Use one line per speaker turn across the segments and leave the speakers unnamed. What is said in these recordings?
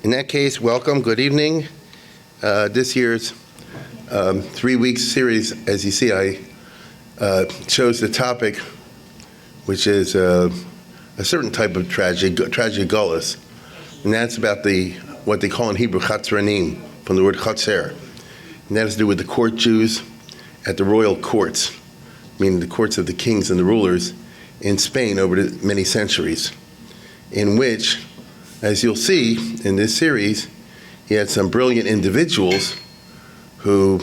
In that case, welcome, good evening. This year's 3-week series, as you see, I chose the topic, which is a certain type of tragedy-gullus, and that's about what they call in Hebrew chatzranim, from the word chatzer, and that has to do with the court Jews at the royal courts, meaning the courts of the kings and the rulers in Spain over the many centuries, in which, as you'll see in this series, you had some brilliant individuals who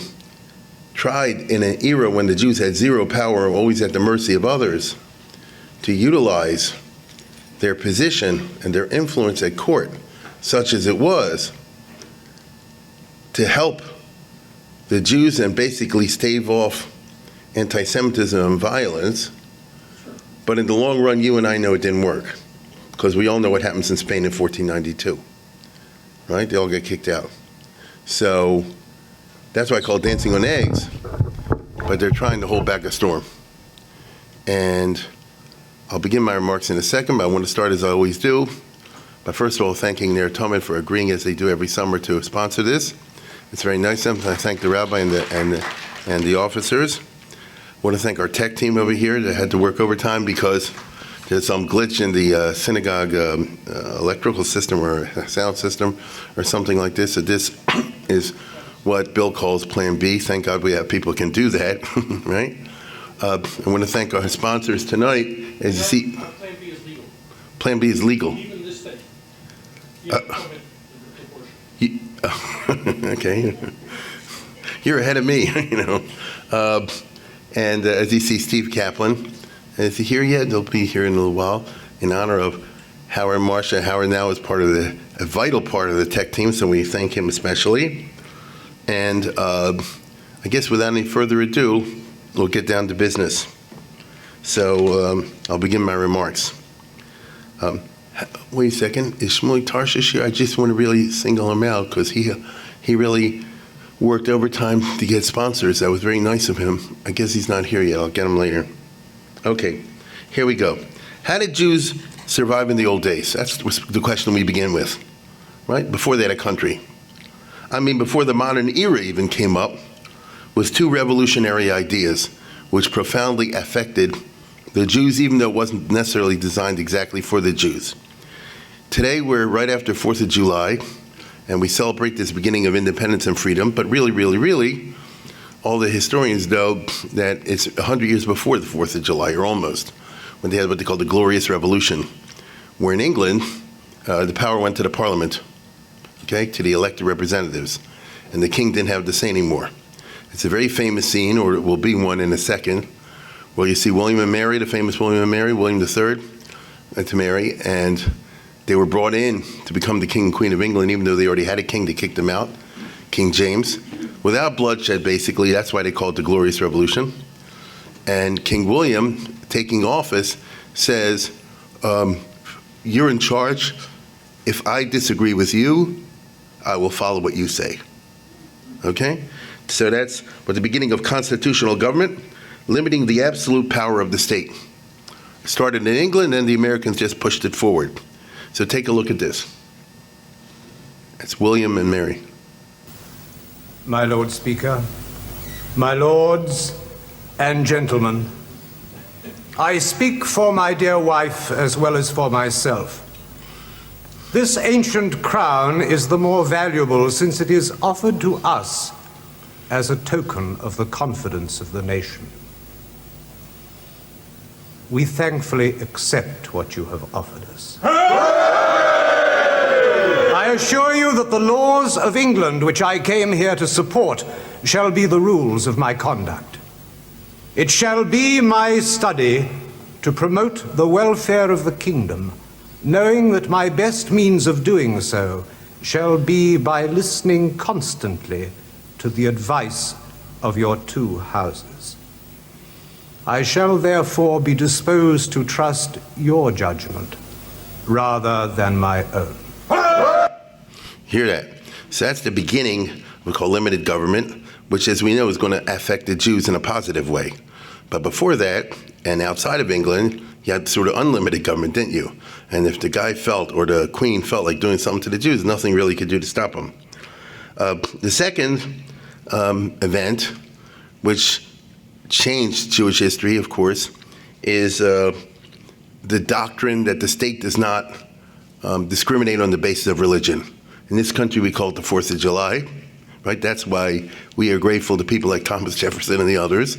tried, in an era when the Jews had zero power, always at the mercy of others, to utilize their position and their influence at court, such as it was, to help the Jews and basically stave off anti-Semitism and violence. But in the long run, you and I know it didn't work, because we all know what happens in Spain in 1492, right? They all get kicked out. So that's why I call it dancing on eggs, but they're trying to hold back a storm. And I'll begin my remarks in a second, but I want to start as I always do, by first of all thanking Ner Talmud for agreeing, as they do every summer, to sponsor this. It's very nice of them. I thank the rabbi and the officers. I want to thank our tech team over here that had to work overtime because there's some glitch in the synagogue electrical system or sound system or something like this. So this is what Bill calls Plan B. Thank God we have people who can do that, right? I want to thank our sponsors tonight. As you see,
Plan B is legal.
Plan B is legal.
Even this state.
Okay. You're ahead of me, you know. And as you see, Steve Kaplan. Is he here yet? He'll be here in a little while, in honor of Howard Marsha. Howard now is a vital part of the tech team, so we thank him especially. And I guess without any further ado, we'll get down to business. So I'll begin my remarks. Wait a second, is Shmuel Tarshish here? I just want to really single him out because he really worked overtime to get sponsors. That was very nice of him. I guess he's not here yet. I'll get him later. Okay, here we go. How did Jews survive in the old days? That's the question we begin with, right? Before they had a country. I mean, before the modern era even came up, with two revolutionary ideas which profoundly affected the Jews, even though it wasn't necessarily designed exactly for the Jews. Today, we're right after 4th of July, and we celebrate this beginning of independence and freedom, but really, all the historians know that it's 100 years before the 4th of July, or almost, when they had what they call the Glorious Revolution, where in England, the power went to the Parliament, okay, to the elected representatives, and the king didn't have the say anymore. It's a very famous scene, or it will be one in a second, where you see William and Mary, the famous William and Mary, William III, to Mary, and they were brought in to become the king and queen of England, even though they already had a king. They kicked them out, King James, without bloodshed, basically. That's why they call it the Glorious Revolution. And King William, taking office, says, you're in charge. If I disagree with you, I will follow what you say. Okay? So that's what the beginning of constitutional government, limiting the absolute power of the state. It started in England, and the Americans just pushed it forward. So take a look at this. It's William and Mary.
My Lord Speaker, my lords and gentlemen, I speak for my dear wife as well as for myself. This ancient crown is the more valuable since it is offered to us as a token of the confidence of the nation. We thankfully accept what you have offered us. I assure you that the laws of England, which I came here to support, shall be the rules of my conduct. It shall be my study to promote the welfare of the kingdom, knowing that my best means of doing so shall be by listening constantly to the advice of your two houses. I shall therefore be disposed to trust your judgment rather than my own.
Hear that? So that's the beginning, we call limited government, which, as we know, is going to affect the Jews in a positive way. But before that, and outside of England, You had sort of unlimited government, didn't you? And if the guy felt, or the queen felt like doing something to the Jews, nothing really could do to stop him. The second event, which changed Jewish history, of course, is the doctrine that the state does not discriminate on the basis of religion. In this country, we call it the 4th of July, right? That's why we are grateful to people like Thomas Jefferson and the others.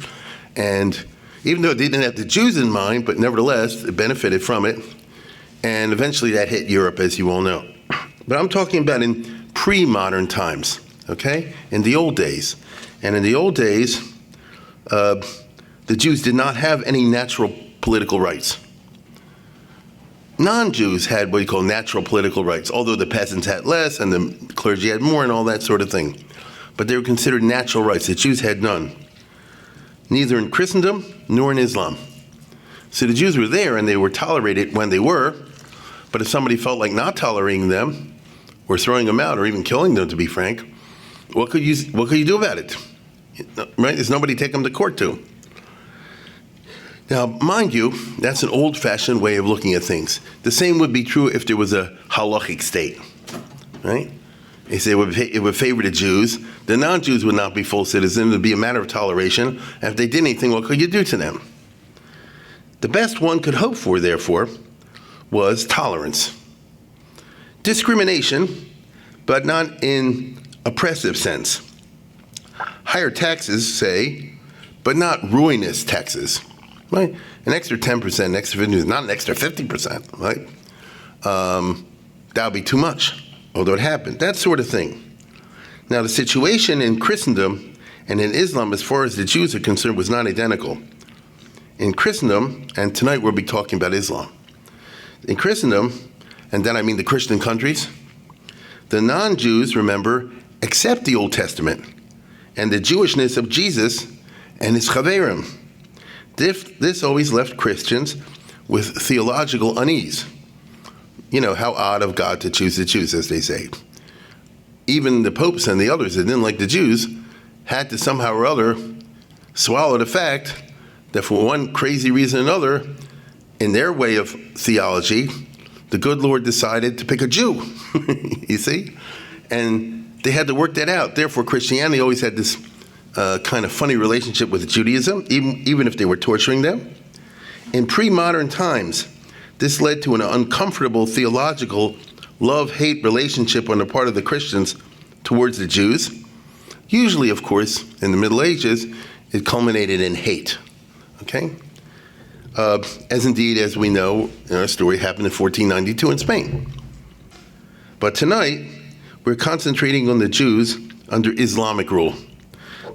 And even though they didn't have the Jews in mind, but nevertheless, it benefited from it. And eventually that hit Europe, as you all know. But I'm talking about in pre-modern times, okay? In the old days. And in the old days, the Jews did not have any natural political rights. Non-Jews had what you call natural political rights, although the peasants had less and the clergy had more and all that sort of thing. But they were considered natural rights. The Jews had none, neither in Christendom nor in Islam. So the Jews were there and they were tolerated when they were, but if somebody felt like not tolerating them or throwing them out or even killing them, to be frank, what could you do about it? Right? There's nobody to take them to court to. Now, mind you, that's an old-fashioned way of looking at things. The same would be true if there was a halachic state, right? They say it would favor the Jews. The non-Jews would not be full citizens. It would be a matter of toleration. And if they did anything, what could you do to them? The best one could hope for, therefore, was tolerance. Discrimination, but not in oppressive sense. Higher taxes, say, but not ruinous taxes. Right? An extra 10%, an extra 50%, not an extra 50%, right? That would be too much, although it happened. That sort of thing. Now, the situation in Christendom and in Islam, as far as the Jews are concerned, was not identical. In Christendom, and tonight we'll be talking about Islam. In Christendom, and then I mean the Christian countries, the non-Jews, remember, accept the Old Testament and the Jewishness of Jesus and his chaverim. This always left Christians with theological unease. You know, how odd of God to choose the Jews, as they say. Even the popes and the others that didn't like the Jews had to somehow or other swallow the fact that for one crazy reason or another, in their way of theology, the good Lord decided to pick a Jew, you see? And they had to work that out. Therefore, Christianity always had this kind of funny relationship with Judaism, even if they were torturing them. In pre-modern times, this led to an uncomfortable theological love-hate relationship on the part of the Christians towards the Jews. Usually, of course, in the Middle Ages, it culminated in hate, okay? As indeed, as we know, in our story, happened in 1492 in Spain. But tonight, we're concentrating on the Jews under Islamic rule.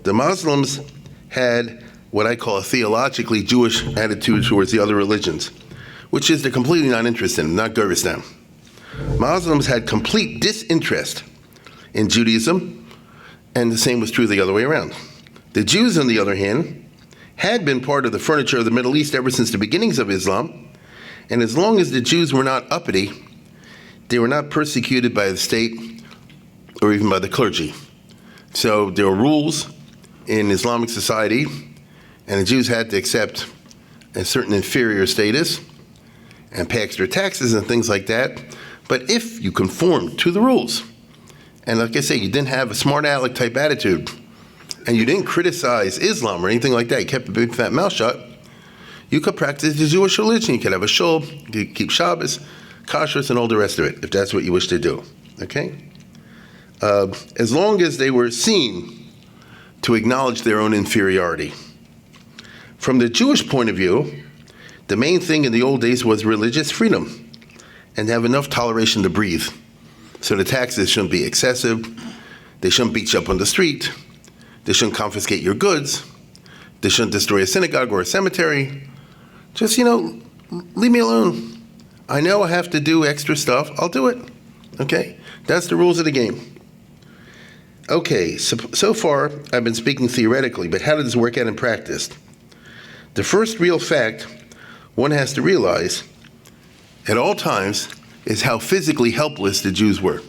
The Muslims had what I call a theologically Jewish attitude towards the other religions, which is they're completely not interested in, not Guristan. Muslims had complete disinterest in Judaism, and the same was true the other way around. The Jews, on the other hand, had been part of the furniture of the Middle East ever since the beginnings of Islam, and as long as the Jews were not uppity, they were not persecuted by the state or even by the clergy. So there were rules in Islamic society, and the Jews had to accept a certain inferior status and pay extra taxes and things like that. But if you conformed to the rules, and like I say, you didn't have a smart aleck type attitude, and you didn't criticize Islam or anything like that, you kept a big fat mouth shut, you could practice the Jewish religion. You could have a shul, you could keep Shabbos, kashrus, and all the rest of it, if that's what you wish to do, okay? As long as they were seen to acknowledge their own inferiority. From the Jewish point of view, the main thing in the old days was religious freedom and have enough toleration to breathe. So the taxes shouldn't be excessive, they shouldn't beat you up on the street, they shouldn't confiscate your goods, they shouldn't destroy a synagogue or a cemetery. Just, leave me alone. I know I have to do extra stuff, I'll do it, okay? That's the rules of the game. Okay, so far I've been speaking theoretically, but how did this work out in practice? The first real fact one has to realize at all times is how physically helpless the Jews were.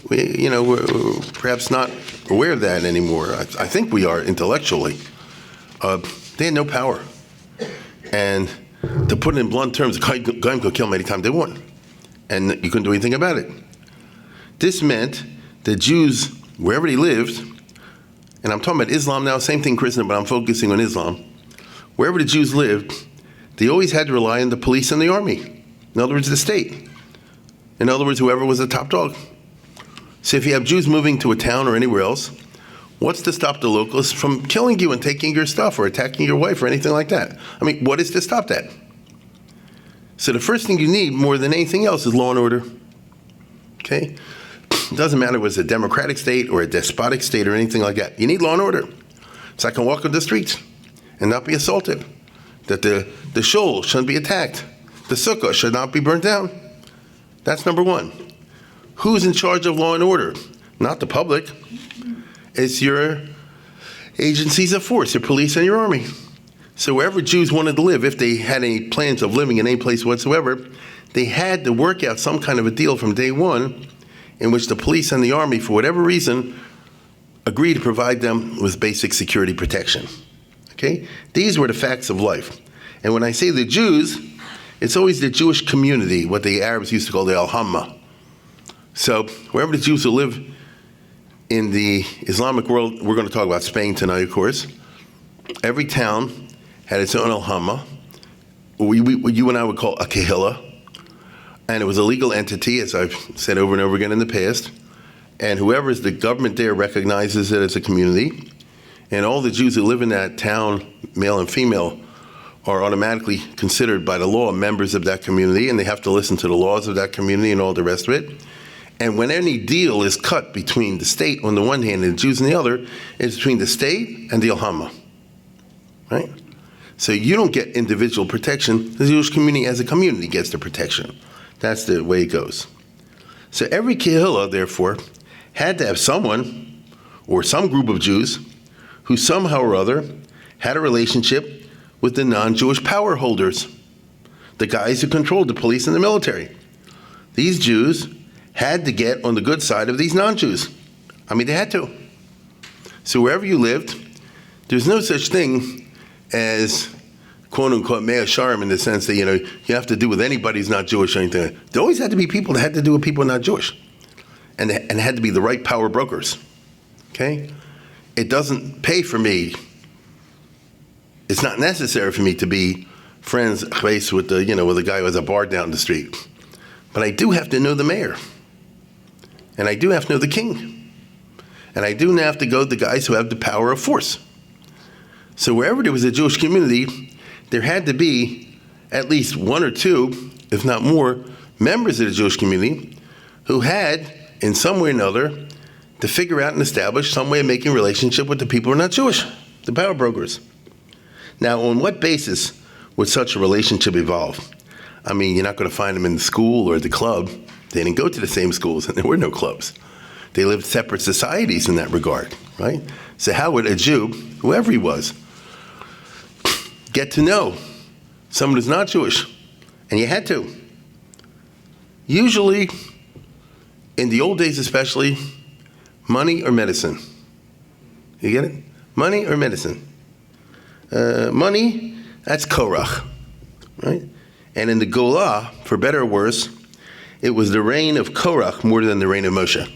We're perhaps not aware of that anymore. I think we are intellectually. They had no power. And To put it in blunt terms, a gun could kill them anytime they want, and you couldn't do anything about it. This meant that Jews, wherever they lived, and I'm talking about Islam now, same thing Christian, but I'm focusing on Islam. Wherever the Jews lived, they always had to rely on the police and the army. In other words, the state. In other words, whoever was the top dog. So if you have Jews moving to a town or anywhere else, what's to stop the locals from killing you and taking your stuff or attacking your wife or anything like that? I mean, what is to stop that? So the first thing you need more than anything else is law and order. Okay? It doesn't matter whether it's a democratic state or a despotic state or anything like that. You need law and order. So I can walk on the streets and not be assaulted. That the shul shouldn't be attacked. The sukkah should not be burnt down. That's number one. Who's in charge of law and order? Not the public. It's your agencies of force, your police and your army. So wherever Jews wanted to live, if they had any plans of living in any place whatsoever, they had to work out some kind of a deal from day one in which the police and the army, for whatever reason, agreed to provide them with basic security protection. Okay? These were the facts of life. And when I say the Jews, it's always the Jewish community, what the Arabs used to call the Al-Hamma. So wherever the Jews who live in the Islamic world, we're going to talk about Spain tonight, of course, every town had its own Al-Hamma, what you and I would call a Kehillah, and it was a legal entity, as I've said over and over again in the past, and whoever is the government there recognizes it as a community, and all the Jews who live in that town, male and female, are automatically considered by the law members of that community, and they have to listen to the laws of that community and all the rest of it. And when any deal is cut between the state on the one hand and the Jews on the other, it's between the state and the Al-Hamma, right? So you don't get individual protection. The Jewish community as a community gets the protection. That's the way it goes. So every Kehillah, therefore, had to have someone or some group of Jews who somehow or other had a relationship with the non-Jewish power holders, the guys who controlled the police and the military. These Jews had to get on the good side of these non-Jews. I mean, they had to. So wherever you lived, there's no such thing as quote-unquote mea sharim in the sense that, you have to do with anybody who's not Jewish or anything. There always had to be people that had to do with people not Jewish. And it had to be the right power brokers, okay? It doesn't pay for me. It's not necessary for me to be friends with the guy who has a bar down the street. But I do have to know the mayor. And I do have to know the king. And I do have to go to the guys who have the power of force. So wherever there was a Jewish community, there had to be at least one or two, if not more, members of the Jewish community who had, in some way or another, to figure out and establish some way of making a relationship with the people who are not Jewish, the power brokers. Now, on what basis would such a relationship evolve? I mean, you're not going to find them in the school or the club. They didn't go to the same schools, and there were no clubs. They lived separate societies in that regard, right? So how would a Jew, whoever he was, get to know someone who's not Jewish? And you had to. Usually, in the old days especially, money or medicine. You get it? Money or medicine. Money, that's Korach, right? And in the Golah, for better or worse, it was the reign of Korach more than the reign of Moshe.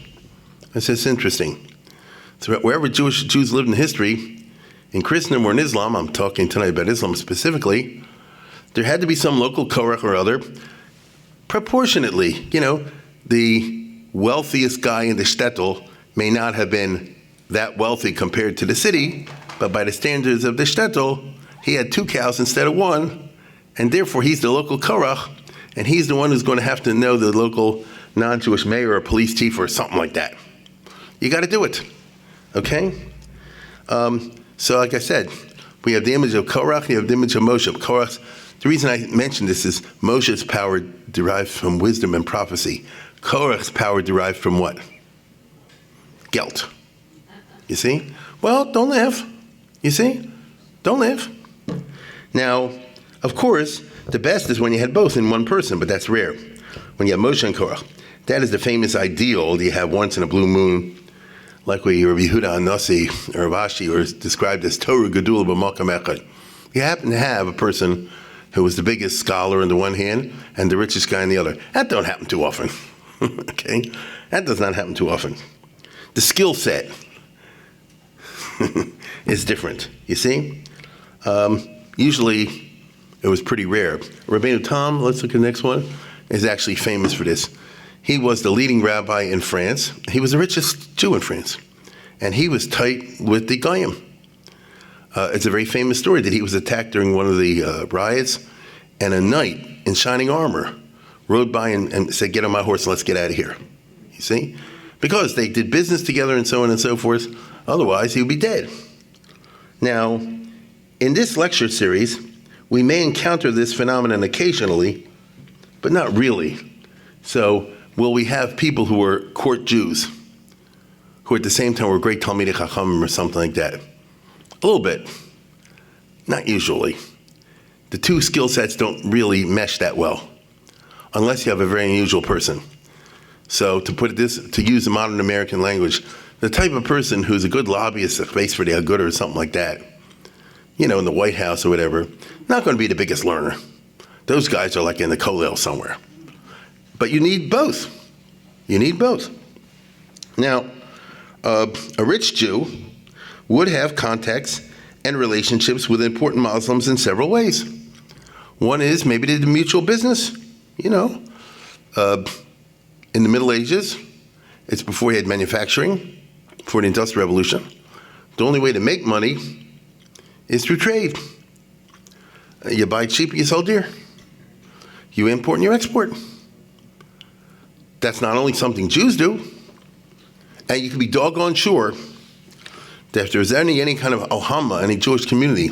That's just interesting. So wherever Jews lived in history, in Christendom or in Islam, I'm talking tonight about Islam specifically, there had to be some local Korach or other. Proportionately, the wealthiest guy in the shtetl may not have been that wealthy compared to the city, but by the standards of the shtetl, he had 2 cows instead of 1, and therefore he's the local Korach, and he's the one who's going to have to know the local non-Jewish mayor or police chief or something like that. You got to do it, okay? So like I said, we have the image of Korach, you have the image of Moshe. Korach, the reason I mention this is Moshe's power derived from wisdom and prophecy. Korach's power derived from what? Guilt. You see? Well, don't laugh. You see? Don't laugh. Now, of course, the best is when you had both in one person, but that's rare. When you have Moshe and Korach. That is the famous ideal you have once in a blue moon, like what Rabbi Yehuda Anasi or Rav Ashi are described as Torah Gedula b'Makam Echad. You happen to have a person who was the biggest scholar in the one hand and the richest guy in the other. That don't happen too often, okay? That does not happen too often. The skill set is different, you see? Usually, it was pretty rare. Rabbeinu Tam, let's look at the next one, is actually famous for this. He was the leading rabbi in France. He was the richest Jew in France. And he was tight with the Goyim. It's a very famous story that he was attacked during one of the riots, and a knight in shining armor rode by and said, "Get on my horse and let's get out of here." You see? Because they did business together and so on and so forth. Otherwise, he would be dead. Now, in this lecture series, we may encounter this phenomenon occasionally, but not really. So, will we have people who are court Jews, who at the same time were great Talmidei Chachamim or something like that? A little bit. Not usually. The two skill sets don't really mesh that well, unless you have a very unusual person. So to use the modern American language, the type of person who's a good lobbyist, a space for the good or something like that, in the White House or whatever, not going to be the biggest learner. Those guys are like in the kollel somewhere. But you need both. You need both. Now, a rich Jew would have contacts and relationships with important Muslims in several ways. One is maybe they did mutual business, in the Middle Ages. It's before you had manufacturing, before the Industrial Revolution. The only way to make money is through trade. You buy cheap, you sell dear. You import and you export. That's not only something Jews do, and you can be doggone sure that if there's any kind of Ohama, any Jewish community,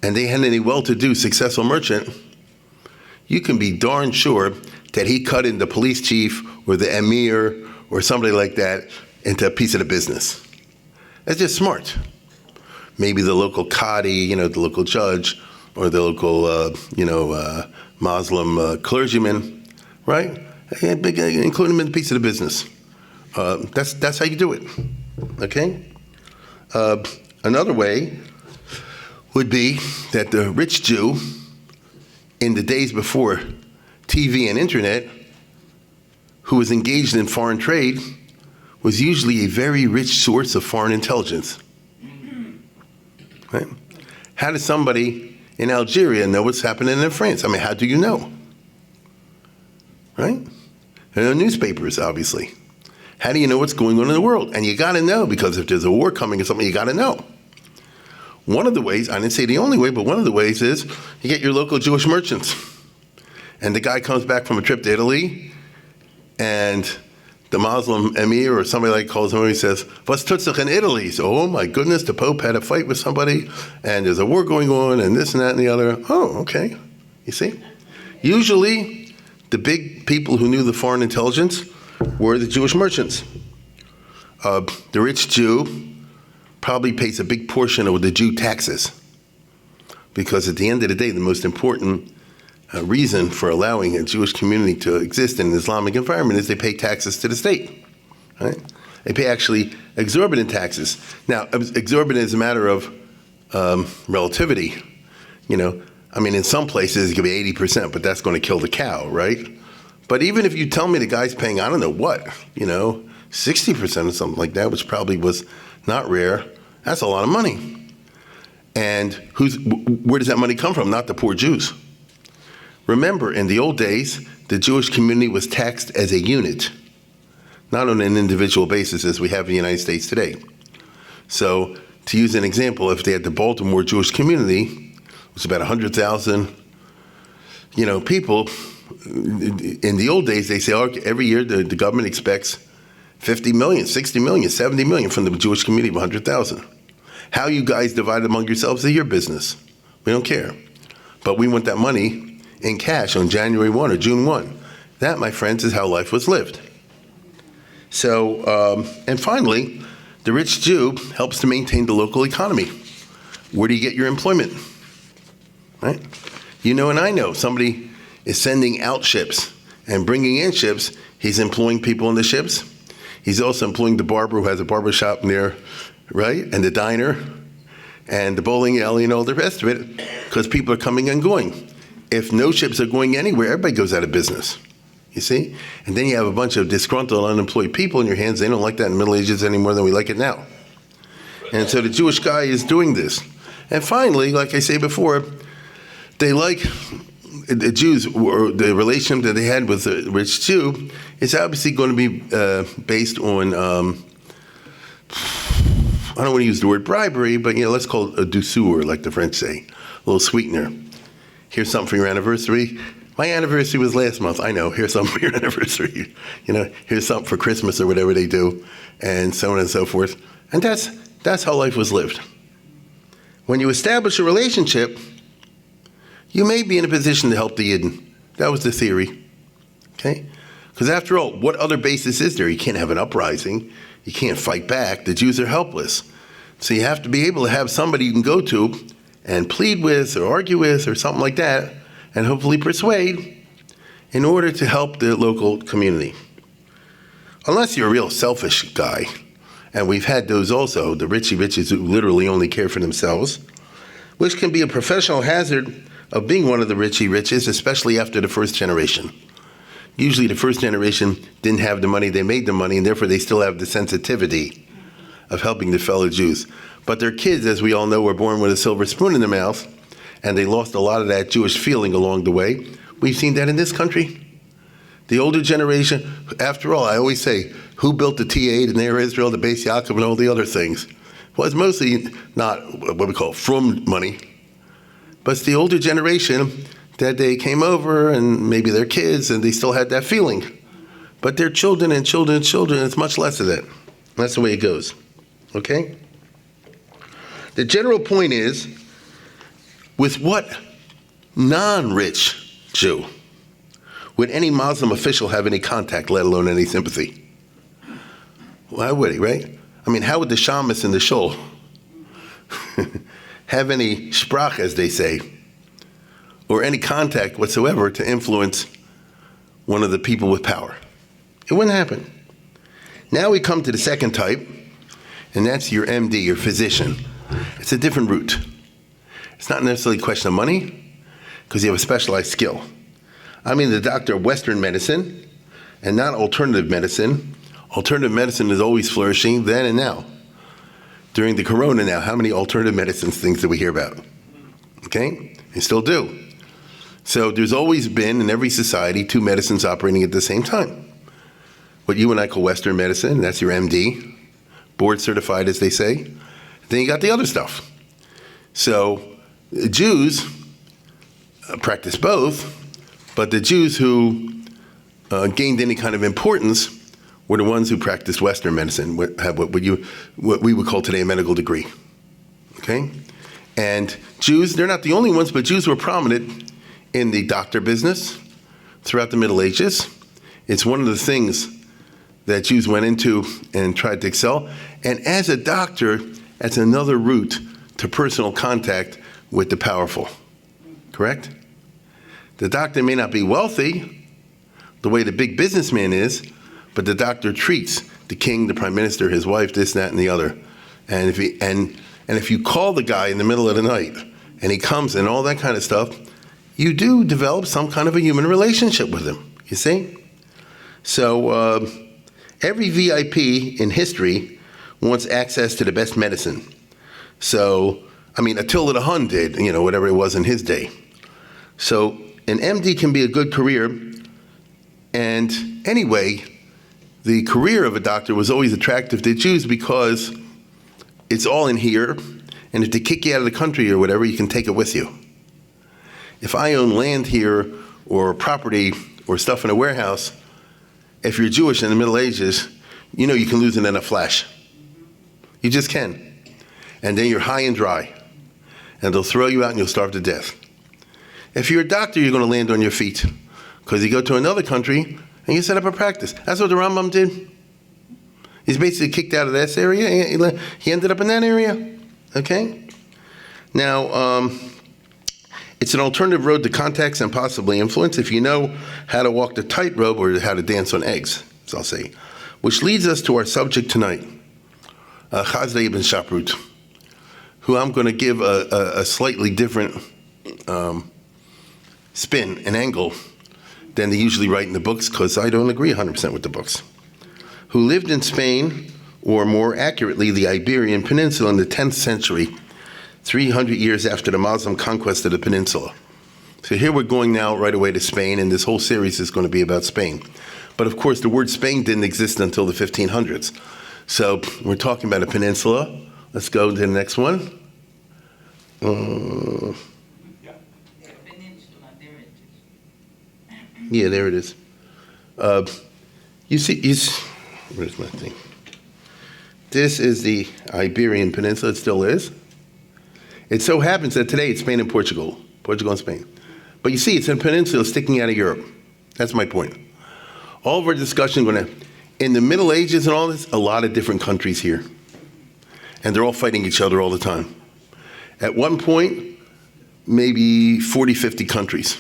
and they had any well-to-do, successful merchant, you can be darn sure that he cut in the police chief or the emir or somebody like that into a piece of the business. That's just smart. Maybe the local qadi, the local judge, or the local, Muslim clergyman, right? Include him in a piece of the business. That's how you do it, okay? Another way would be that the rich Jew, in the days before TV and internet, who was engaged in foreign trade, was usually a very rich source of foreign intelligence. Right? How does somebody in Algeria know what's happening in France? I mean, how do you know? Right? There are no newspapers, obviously. How do you know what's going on in the world? And you got to know, because if there's a war coming or something, you got to know. One of the ways, I didn't say the only way, but one of the ways is you get your local Jewish merchants. And the guy comes back from a trip to Italy, and the Muslim emir or somebody like calls him and he says, "What's tutzach in Italy?" So, oh my goodness, the Pope had a fight with somebody, and there's a war going on, and this and that and the other. Oh, okay. You see? Usually, the big people who knew the foreign intelligence were the Jewish merchants. The rich Jew probably pays a big portion of the Jew taxes, because at the end of the day, the most important reason for allowing a Jewish community to exist in an Islamic environment is they pay taxes to the state. Right? They pay actually exorbitant taxes. Now, exorbitant is a matter of relativity. In some places it could be 80%, but that's going to kill the cow, right? But even if you tell me the guy's paying, I don't know what, 60% or something like that, which probably was not rare, that's a lot of money. And where does that money come from? Not the poor Jews. Remember, in the old days, the Jewish community was taxed as a unit, not on an individual basis as we have in the United States today. So, to use an example, if they had the Baltimore Jewish community, which is about 100,000, people, in the old days, they say, every year the government expects 50 million, 60 million, 70 million from the Jewish community of 100,000. How you guys divide among yourselves is your business. We don't care. But we want that money in cash on January 1 or June 1. That, my friends, is how life was lived. So, and finally, the rich Jew helps to maintain the local economy. Where do you get your employment? Right? And I know somebody is sending out ships and bringing in ships. He's employing people on the ships. He's also employing the barber who has a barber shop near, right? And the diner. and the bowling alley and all the rest of it, because people are coming and going. If no ships are going anywhere, everybody goes out of business, you see? And then you have a bunch of disgruntled, unemployed people in your hands. They don't like that in the Middle Ages any more than we like it now. And so the Jewish guy is doing this. And finally, like I say before, they like the Jews, or the relationship that they had with the rich Jew is obviously going to be based on, I don't want to use the word bribery, but let's call it a douceur, like the French say, a little sweetener. Here's something for your anniversary. My anniversary was last month. I know. Here's something for your anniversary. Here's something for Christmas or whatever they do, and so on and so forth. And that's how life was lived. When you establish a relationship, you may be in a position to help the Yidden. That was the theory, okay? Because after all, what other basis is there? You can't have an uprising. You can't fight back. The Jews are helpless. So you have to be able to have somebody you can go to and plead with or argue with or something like that, and hopefully persuade in order to help the local community. Unless you're a real selfish guy, and we've had those also, the richy riches who literally only care for themselves, which can be a professional hazard of being one of the richy riches, especially after the first generation. Usually the first generation didn't have the money, they made the money, and therefore they still have the sensitivity of helping the fellow Jews. But their kids, as we all know, were born with a silver spoon in their mouth, and they lost a lot of that Jewish feeling along the way. We've seen that in this country. The older generation, after all, I always say, who built the T8 and Air Israel, the Beis Yaakov, and all the other things? Well, it's mostly not what we call from money, but it's the older generation that they came over, and maybe their kids, and they still had that feeling. But their children and children and children, it's much less of that. That's the way it goes, okay? The general point is, with what non-rich Jew would any Muslim official have any contact, let alone any sympathy? Why would he, right? I mean, how would the shamus and the shul have any sprach, as they say, or any contact whatsoever to influence one of the people with power? It wouldn't happen. Now we come to the second type, and that's your MD, your physician. It's a different route. It's not necessarily a question of money, because you have a specialized skill. I mean the doctor of Western medicine, and not alternative medicine. Alternative medicine is always flourishing then and now. During the corona now, how many alternative medicines things do we hear about? Okay? They still do. So there's always been, in every society, two medicines operating at the same time. What you and I call Western medicine, that's your MD, board certified as they say. Then you got the other stuff. So Jews practice both, but the Jews who gained any kind of importance were the ones who practiced Western medicine, have what we would call today a medical degree, okay? And Jews, they're not the only ones, but Jews were prominent in the doctor business throughout the Middle Ages. It's one of the things that Jews went into and tried to excel. And as a doctor, that's another route to personal contact with the powerful, correct? The doctor may not be wealthy the way the big businessman is, but the doctor treats the king, the prime minister, his wife, this, that, and the other. And if you call the guy in the middle of the night and he comes and all that kind of stuff, you do develop some kind of a human relationship with him, you see? So every VIP in history wants access to the best medicine. So, I mean, Attila the Hun did, whatever it was in his day. So an MD can be a good career. And anyway, the career of a doctor was always attractive to Jews because it's all in here, and if they kick you out of the country or whatever, you can take it with you. If I own land here or property or stuff in a warehouse, if you're Jewish in the Middle Ages, you can lose it in a flash. You just can. And then you're high and dry, and they'll throw you out and you'll starve to death. If you're a doctor, you're going to land on your feet, because you go to another country and you set up a practice. That's what the Rambam did. He's basically kicked out of this area. He ended up in that area. Okay? Now, it's an alternative road to contacts and possibly influence if you know how to walk the tightrope or how to dance on eggs, as I'll say. Which leads us to our subject tonight, Hasdai ibn Shaprut, who I'm going to give a slightly different spin, an angle, than they usually write in the books, because I don't agree 100% with the books, who lived in Spain, or more accurately, the Iberian Peninsula in the 10th century, 300 years after the Muslim conquest of the peninsula. So here we're going now right away to Spain, and this whole series is going to be about Spain. But of course, the word Spain didn't exist until the 1500s. So we're talking about a peninsula. Let's go to the next one. Yeah, there it is. You see, where's my thing? This is the Iberian Peninsula. It still is. It so happens that today it's Spain and Portugal and Spain. But you see, it's a peninsula sticking out of Europe. That's my point. All of our discussion in the Middle Ages and all this, a lot of different countries here. And they're all fighting each other all the time. At one point, maybe 40, 50 countries,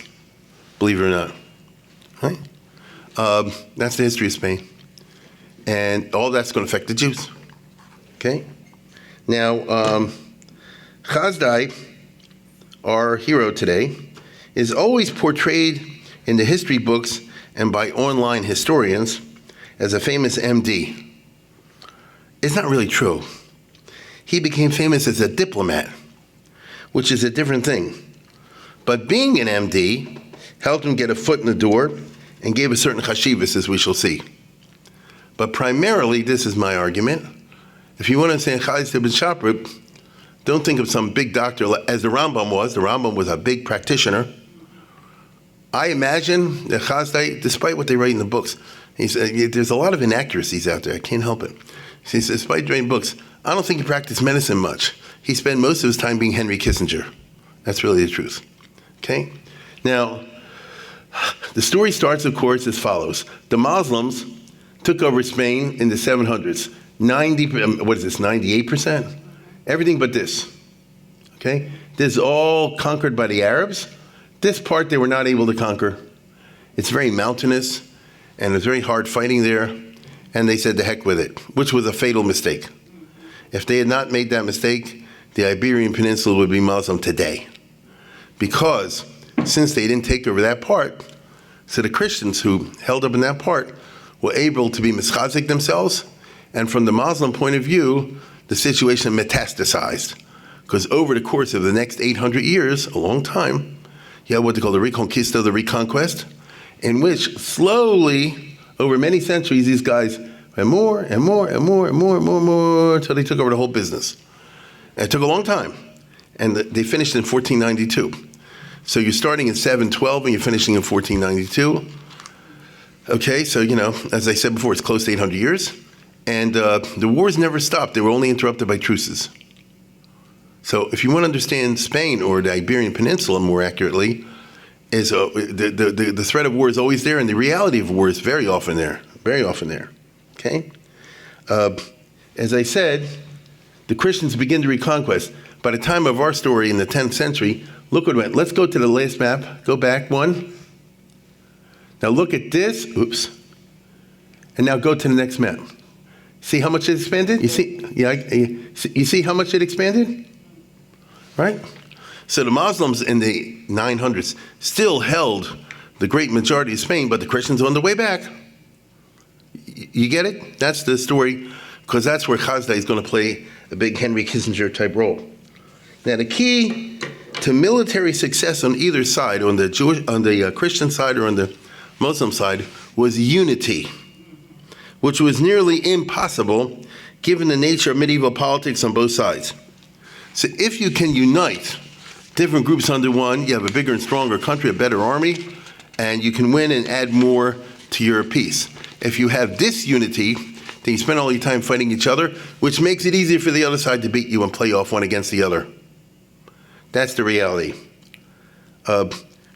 believe it or not. Right? That's the history of Spain. And all that's going to affect the Jews. Okay? Now, Hasdai, our hero today, is always portrayed in the history books and by online historians as a famous MD. It's not really true. He became famous as a diplomat, which is a different thing. But being an MD helped him get a foot in the door and gave a certain chashivas, as we shall see. But primarily, this is my argument, if you want to say Khalif ibn Shaprut, don't think of some big doctor, as the Rambam was. The Rambam was a big practitioner. I imagine that Hasdai, despite what they write in the books, he said, there's a lot of inaccuracies out there. I can't help it. He says, despite writing books, I don't think he practiced medicine much. He spent most of his time being Henry Kissinger. That's really the truth. Okay? Now, the story starts, of course, as follows. The Muslims took over Spain in the 700s. 98%? Everything but this. Okay? This is all conquered by the Arabs. This part they were not able to conquer. It's very mountainous, and it's very hard fighting there. And they said, the heck with it, which was a fatal mistake. If they had not made that mistake, the Iberian Peninsula would be Muslim today. Because since they didn't take over that part, so the Christians who held up in that part were able to be mischazik themselves, and from the Muslim point of view, the situation metastasized. Because over the course of the next 800 years, a long time, you have what they call the Reconquest, the Reconquest, in which slowly, over many centuries, these guys had more and more and more and more and more and more until they took over the whole business. And it took a long time. And they finished in 1492. So you're starting in 712 and you're finishing in 1492. Okay, so, as I said before, it's close to 800 years. And the wars never stopped. They were only interrupted by truces. So if you want to understand Spain, or the Iberian Peninsula more accurately, is the threat of war is always there, and the reality of war is very often there. Okay? As I said, the Christians begin the Reconquest. By the time of our story in the 10th century, look what went. Let's go to the last map. Go back one. Now look at this. Oops. And now go to the next map. See how much it expanded? You see? Yeah. You see how much it expanded? Right? So the Muslims in the 900s still held the great majority of Spain, but the Christians are on the way back. You get it? That's the story, because that's where Hasdai is going to play a big Henry Kissinger type role. Now the key to military success on either side, on the Christian side or on the Muslim side, was unity, which was nearly impossible given the nature of medieval politics on both sides. So if you can unite different groups under one, you have a bigger and stronger country, a better army, and you can win and add more to your peace. If you have disunity, then you spend all your time fighting each other, which makes it easier for the other side to beat you and play off one against the other. That's the reality.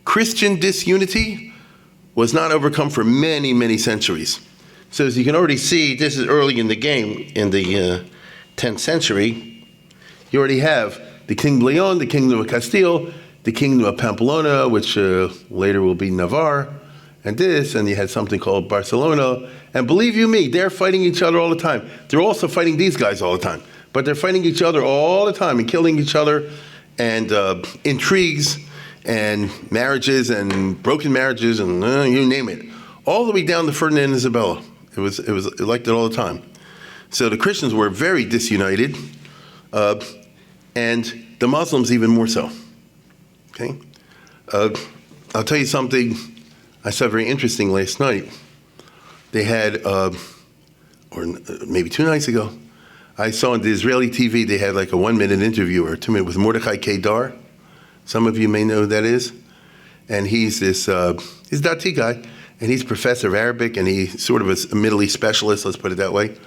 Christian disunity was not overcome for many, many centuries. So as you can already see, this is early in the game, in the 10th century. You already have the Kingdom of Leon, the Kingdom of Castile, the Kingdom of Pamplona, which later will be Navarre, and you had something called Barcelona. And believe you me, they're fighting each other all the time. They're also fighting these guys all the time. but they're fighting each other all the time and killing each other, and intrigues and marriages and broken marriages and you name it, all the way down to Ferdinand and Isabella. It was like that all the time. So the Christians were very disunited, and the Muslims even more so. Okay, I'll tell you something I saw very interesting last night. They had, or maybe 2 nights ago, I saw on the Israeli TV, they had like a 1-minute interview or 2 minute with Mordechai Kedar. Some of you may know who that is. And he's this, he's a Dati guy, and he's a professor of Arabic, and he's sort of a Middle East specialist, let's put it that way.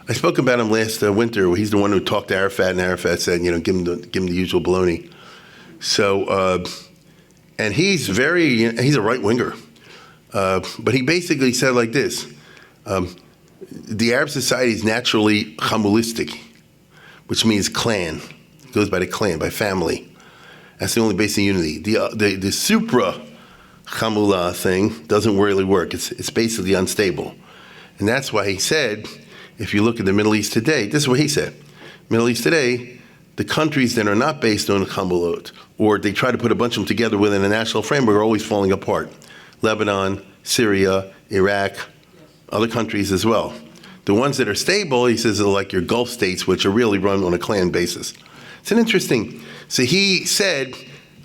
I spoke about him last winter. He's the one who talked to Arafat, and Arafat said, give him the usual baloney. So, and he's a right-winger. But he basically said like this, the Arab society is naturally Hamulistic, which means clan. It goes by the clan, by family. That's the only basic unity. The supra Hamula thing doesn't really work. It's basically unstable. And that's why he said, if you look at the Middle East today, this is what he said. Middle East today, the countries that are not based on Hamulot, or they try to put a bunch of them together within a national framework, are always falling apart. Lebanon, Syria, Iraq, other countries as well. The ones that are stable, he says, are like your Gulf states, which are really run on a clan basis. It's an interesting. So he said,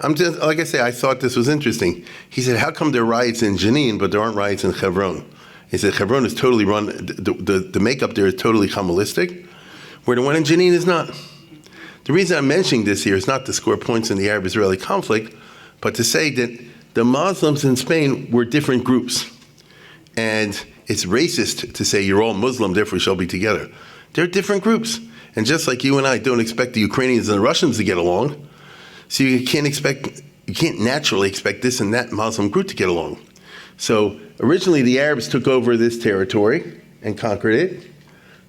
like I say, I thought this was interesting. He said, how come there are riots in Jenin, but there aren't riots in Hebron? He said, Hebron is totally run, the makeup there is totally Hamulistic, where the one in Jenin is not. The reason I'm mentioning this here is not to score points in the Arab-Israeli conflict, but to say that the Muslims in Spain were different groups. And it's racist to say you're all Muslim, therefore you shall be together. They're different groups. And just like you and I don't expect the Ukrainians and the Russians to get along, so you can't naturally expect this and that Muslim group to get along. So originally the Arabs took over this territory and conquered it,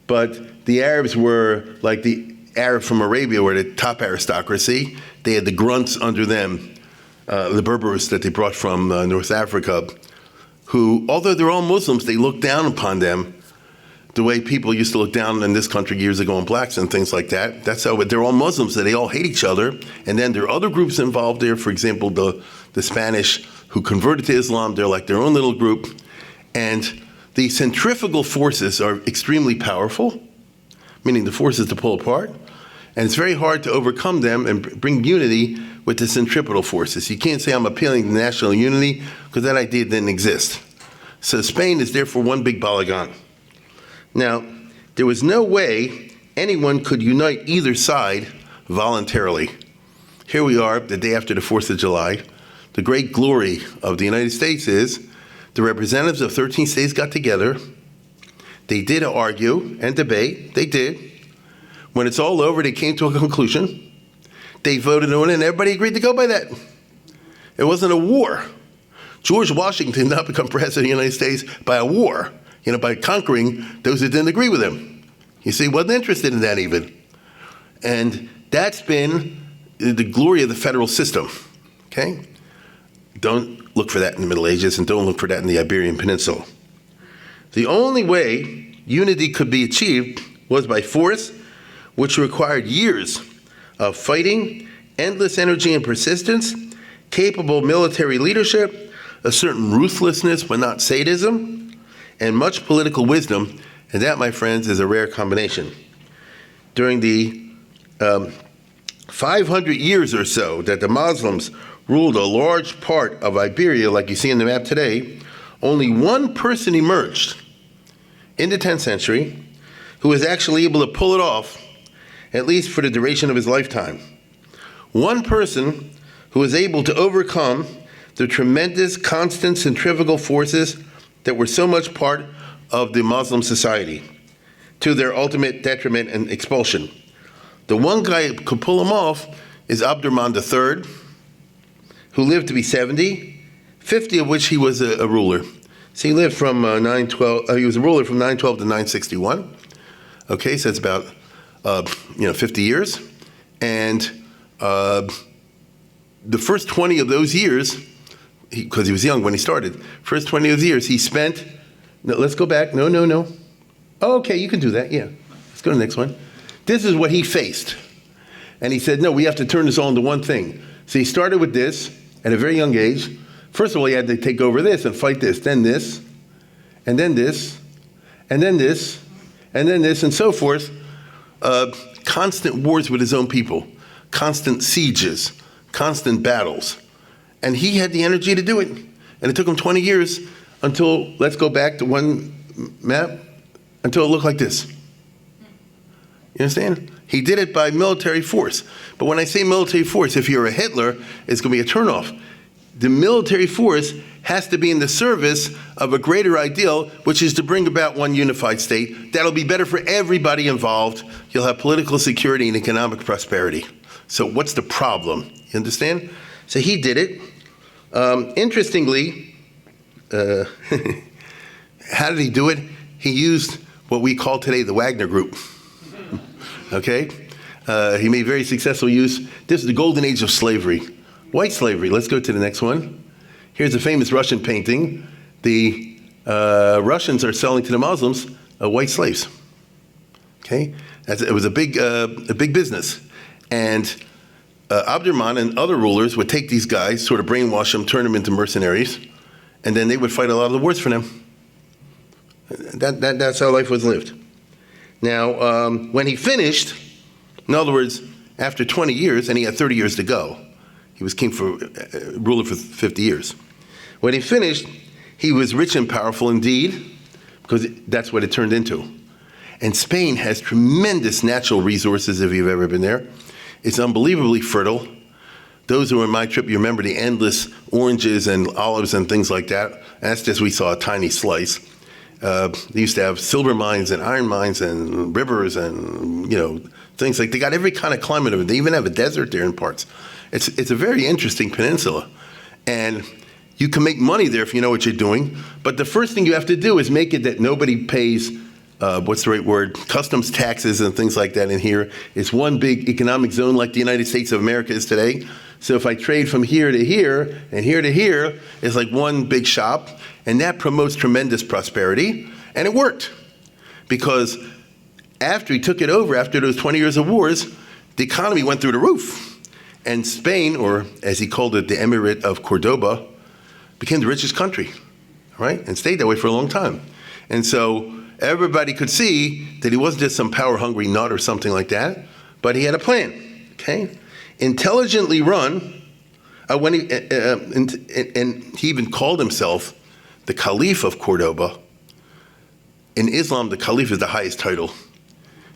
but the Arabs were like the Arab from Arabia, were the top aristocracy. They had the grunts under them, the Berbers that they brought from North Africa, who, although they're all Muslims, they look down upon them the way people used to look down in this country years ago on blacks and things like that. That's how they're all Muslims, so they all hate each other. And then there are other groups involved there, for example, the Spanish who converted to Islam, they're like their own little group. And the centrifugal forces are extremely powerful, meaning the forces to pull apart. And it's very hard to overcome them and bring unity with the centripetal forces. You can't say I'm appealing to national unity, because that idea didn't exist. So Spain is therefore one big balagan. Now, there was no way anyone could unite either side voluntarily. Here we are, the day after the 4th of July. The great glory of the United States is the representatives of 13 states got together. They did argue and debate. They did. When it's all over, they came to a conclusion. They voted on it, and everybody agreed to go by that. It wasn't a war. George Washington did not become president of the United States by a war, by conquering those that didn't agree with him. You see, he wasn't interested in that even. And that's been the glory of the federal system, okay? Don't look for that in the Middle Ages, and don't look for that in the Iberian Peninsula. The only way unity could be achieved was by force, which required years of fighting, endless energy and persistence, capable military leadership, a certain ruthlessness but not sadism, and much political wisdom, and that, my friends, is a rare combination. During the 500 years or so that the Muslims ruled a large part of Iberia, like you see in the map today, only one person emerged in the 10th century who was actually able to pull it off, at least for the duration of his lifetime. One person who was able to overcome the tremendous constant centrifugal forces that were so much part of the Muslim society, to their ultimate detriment and expulsion. The one guy who could pull him off is Abdurrahman III, who lived to be 70, 50 of which he was a ruler. So he lived from 912, he was a ruler from 912 to 961. Okay, so it's about 50 years. And the first 20 of those years, because he was young when he started, first 20 of those years he spent, no, let's go back, no. Oh, okay, you can do that, yeah. Let's go to the next one. this is what he faced. And he said, no, we have to turn this all into one thing. So he started with this at a very young age. First of all, he had to take over this and fight this, then this, and then this, and then this, and then this, and so forth. Constant wars with his own people, constant sieges, constant battles. And he had the energy to do it. And it took him 20 years until, let's go back to one map, until it looked like this. You understand? He did it by military force. But when I say military force, if you're a Hitler, it's going to be a turnoff. The military force has to be in the service of a greater ideal, which is to bring about one unified state that'll be better for everybody involved. You'll have political security and economic prosperity. So what's the problem? You understand? So he did it. Interestingly, how did he do it? He used what we call today the Wagner Group. Okay? He made very successful use. This is the golden age of slavery. White slavery. Let's go to the next one. Here's a famous Russian painting. The Russians are selling to the Muslims white slaves. Okay? It was a big business. And Abdurrahman and other rulers would take these guys, sort of brainwash them, turn them into mercenaries, and then they would fight a lot of the wars for them. That's how life was lived. Now, when he finished, in other words, after 20 years, and he had 30 years to go, he was ruler for 50 years. When he finished, he was rich and powerful indeed, because that's what it turned into. And Spain has tremendous natural resources if you've ever been there. It's unbelievably fertile. Those who were on my trip, you remember the endless oranges and olives and things like that. That's just, we saw a tiny slice. They used to have silver mines and iron mines and rivers and, things like, they got every kind of climate of it. They even have a desert there in parts. It's a very interesting peninsula. And you can make money there if you know what you're doing. But the first thing you have to do is make it that nobody pays, what's the right word, customs taxes and things like that in here. It's one big economic zone like the United States of America is today. So if I trade from here to here and here to here, it's like one big shop. And that promotes tremendous prosperity. And it worked. Because after he took it over, after those 20 years of wars, the economy went through the roof. And Spain, or as he called it, the Emirate of Cordoba, became the richest country, right? And stayed that way for a long time. And so everybody could see that he wasn't just some power-hungry nut or something like that, but he had a plan, okay? Intelligently run, and he even called himself the Khalif of Cordoba. In Islam, the Khalif is the highest title.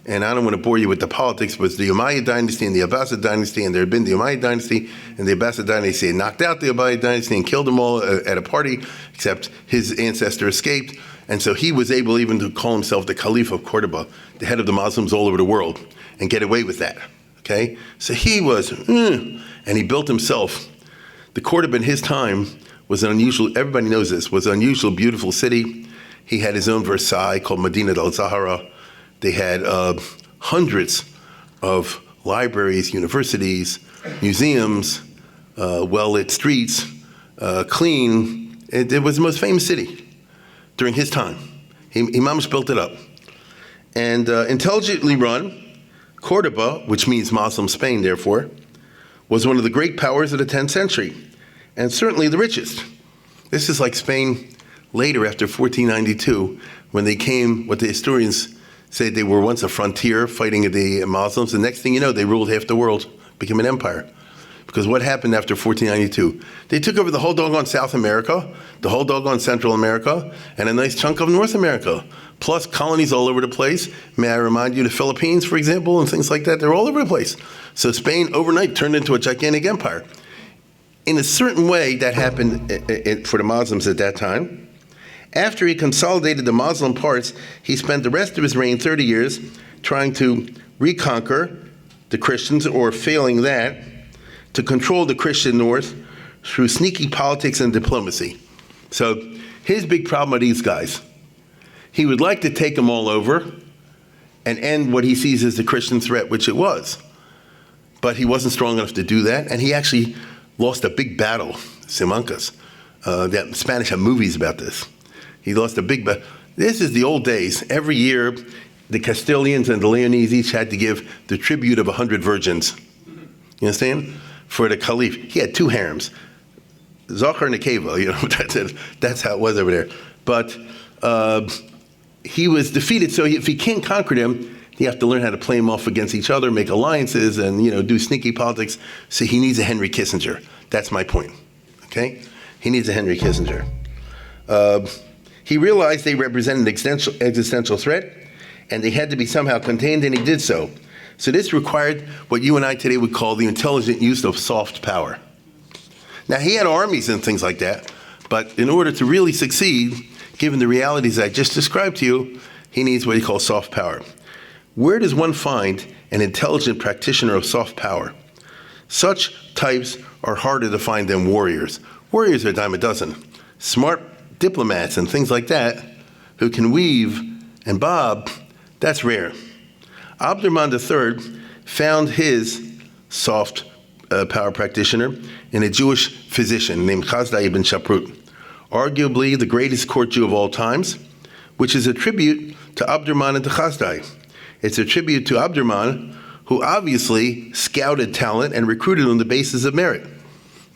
And I don't want to bore you with the politics, but it's the Umayyad dynasty and the Abbasid dynasty, and there had been the Umayyad dynasty, and the Abbasid dynasty had knocked out the Umayyad dynasty and killed them all at a party, except his ancestor escaped. And so he was able even to call himself the Khalif of Cordoba, the head of the Muslims all over the world, and get away with that, okay? So he was, and he built himself. The Cordoba in his time was an unusual, everybody knows this, was an unusual, beautiful city. He had his own Versailles called Medina al-Zahra. They had hundreds of libraries, universities, museums, well-lit streets, clean. It was the most famous city during his time. Imams built it up. And intelligently run, Cordoba, which means Muslim Spain, therefore, was one of the great powers of the 10th century, and certainly the richest. This is like Spain later, after 1492, when they came, what the historians say they were once a frontier fighting the Muslims. The next thing you know, they ruled half the world, became an empire. Because what happened after 1492? They took over the whole doggone South America, the whole doggone Central America, and a nice chunk of North America, plus colonies all over the place. May I remind you, the Philippines, for example, and things like that, they're all over the place. So Spain overnight turned into a gigantic empire. In a certain way, that happened for the Muslims at that time. After he consolidated the Muslim parts, he spent the rest of his reign, 30 years, trying to reconquer the Christians, or failing that, to control the Christian North through sneaky politics and diplomacy. So his big problem with these guys, he would like to take them all over and end what he sees as the Christian threat, which it was. But he wasn't strong enough to do that, and he actually lost a big battle, Simancas. The Spanish have movies about this. He lost a big battle. This is the old days. Every year, the Castilians and the Leonese each had to give the tribute of 100 virgins. You understand? For the Khalif. He had 2 harems. Zachar and Nekeva, you know, that's how it was over there. But he was defeated, so if he can't conquer them, you have to learn how to play them off against each other, make alliances, and do sneaky politics. So he needs a Henry Kissinger. That's my point. Okay? He needs a Henry Kissinger. He realized they represented an existential threat, and they had to be somehow contained, and he did so. So this required what you and I today would call the intelligent use of soft power. Now, he had armies and things like that, but in order to really succeed, given the realities I just described to you, he needs what he calls soft power. Where does one find an intelligent practitioner of soft power? Such types are harder to find than warriors. Warriors are a dime a dozen. Smart diplomats and things like that who can weave and bob, that's rare. Abdurrahman III found his soft power practitioner in a Jewish physician named Hasdai ibn Shaprut, arguably the greatest court Jew of all times, which is a tribute to Abdurrahman and to Hasdai. It's a tribute to Abdurrahman, who obviously scouted talent and recruited on the basis of merit.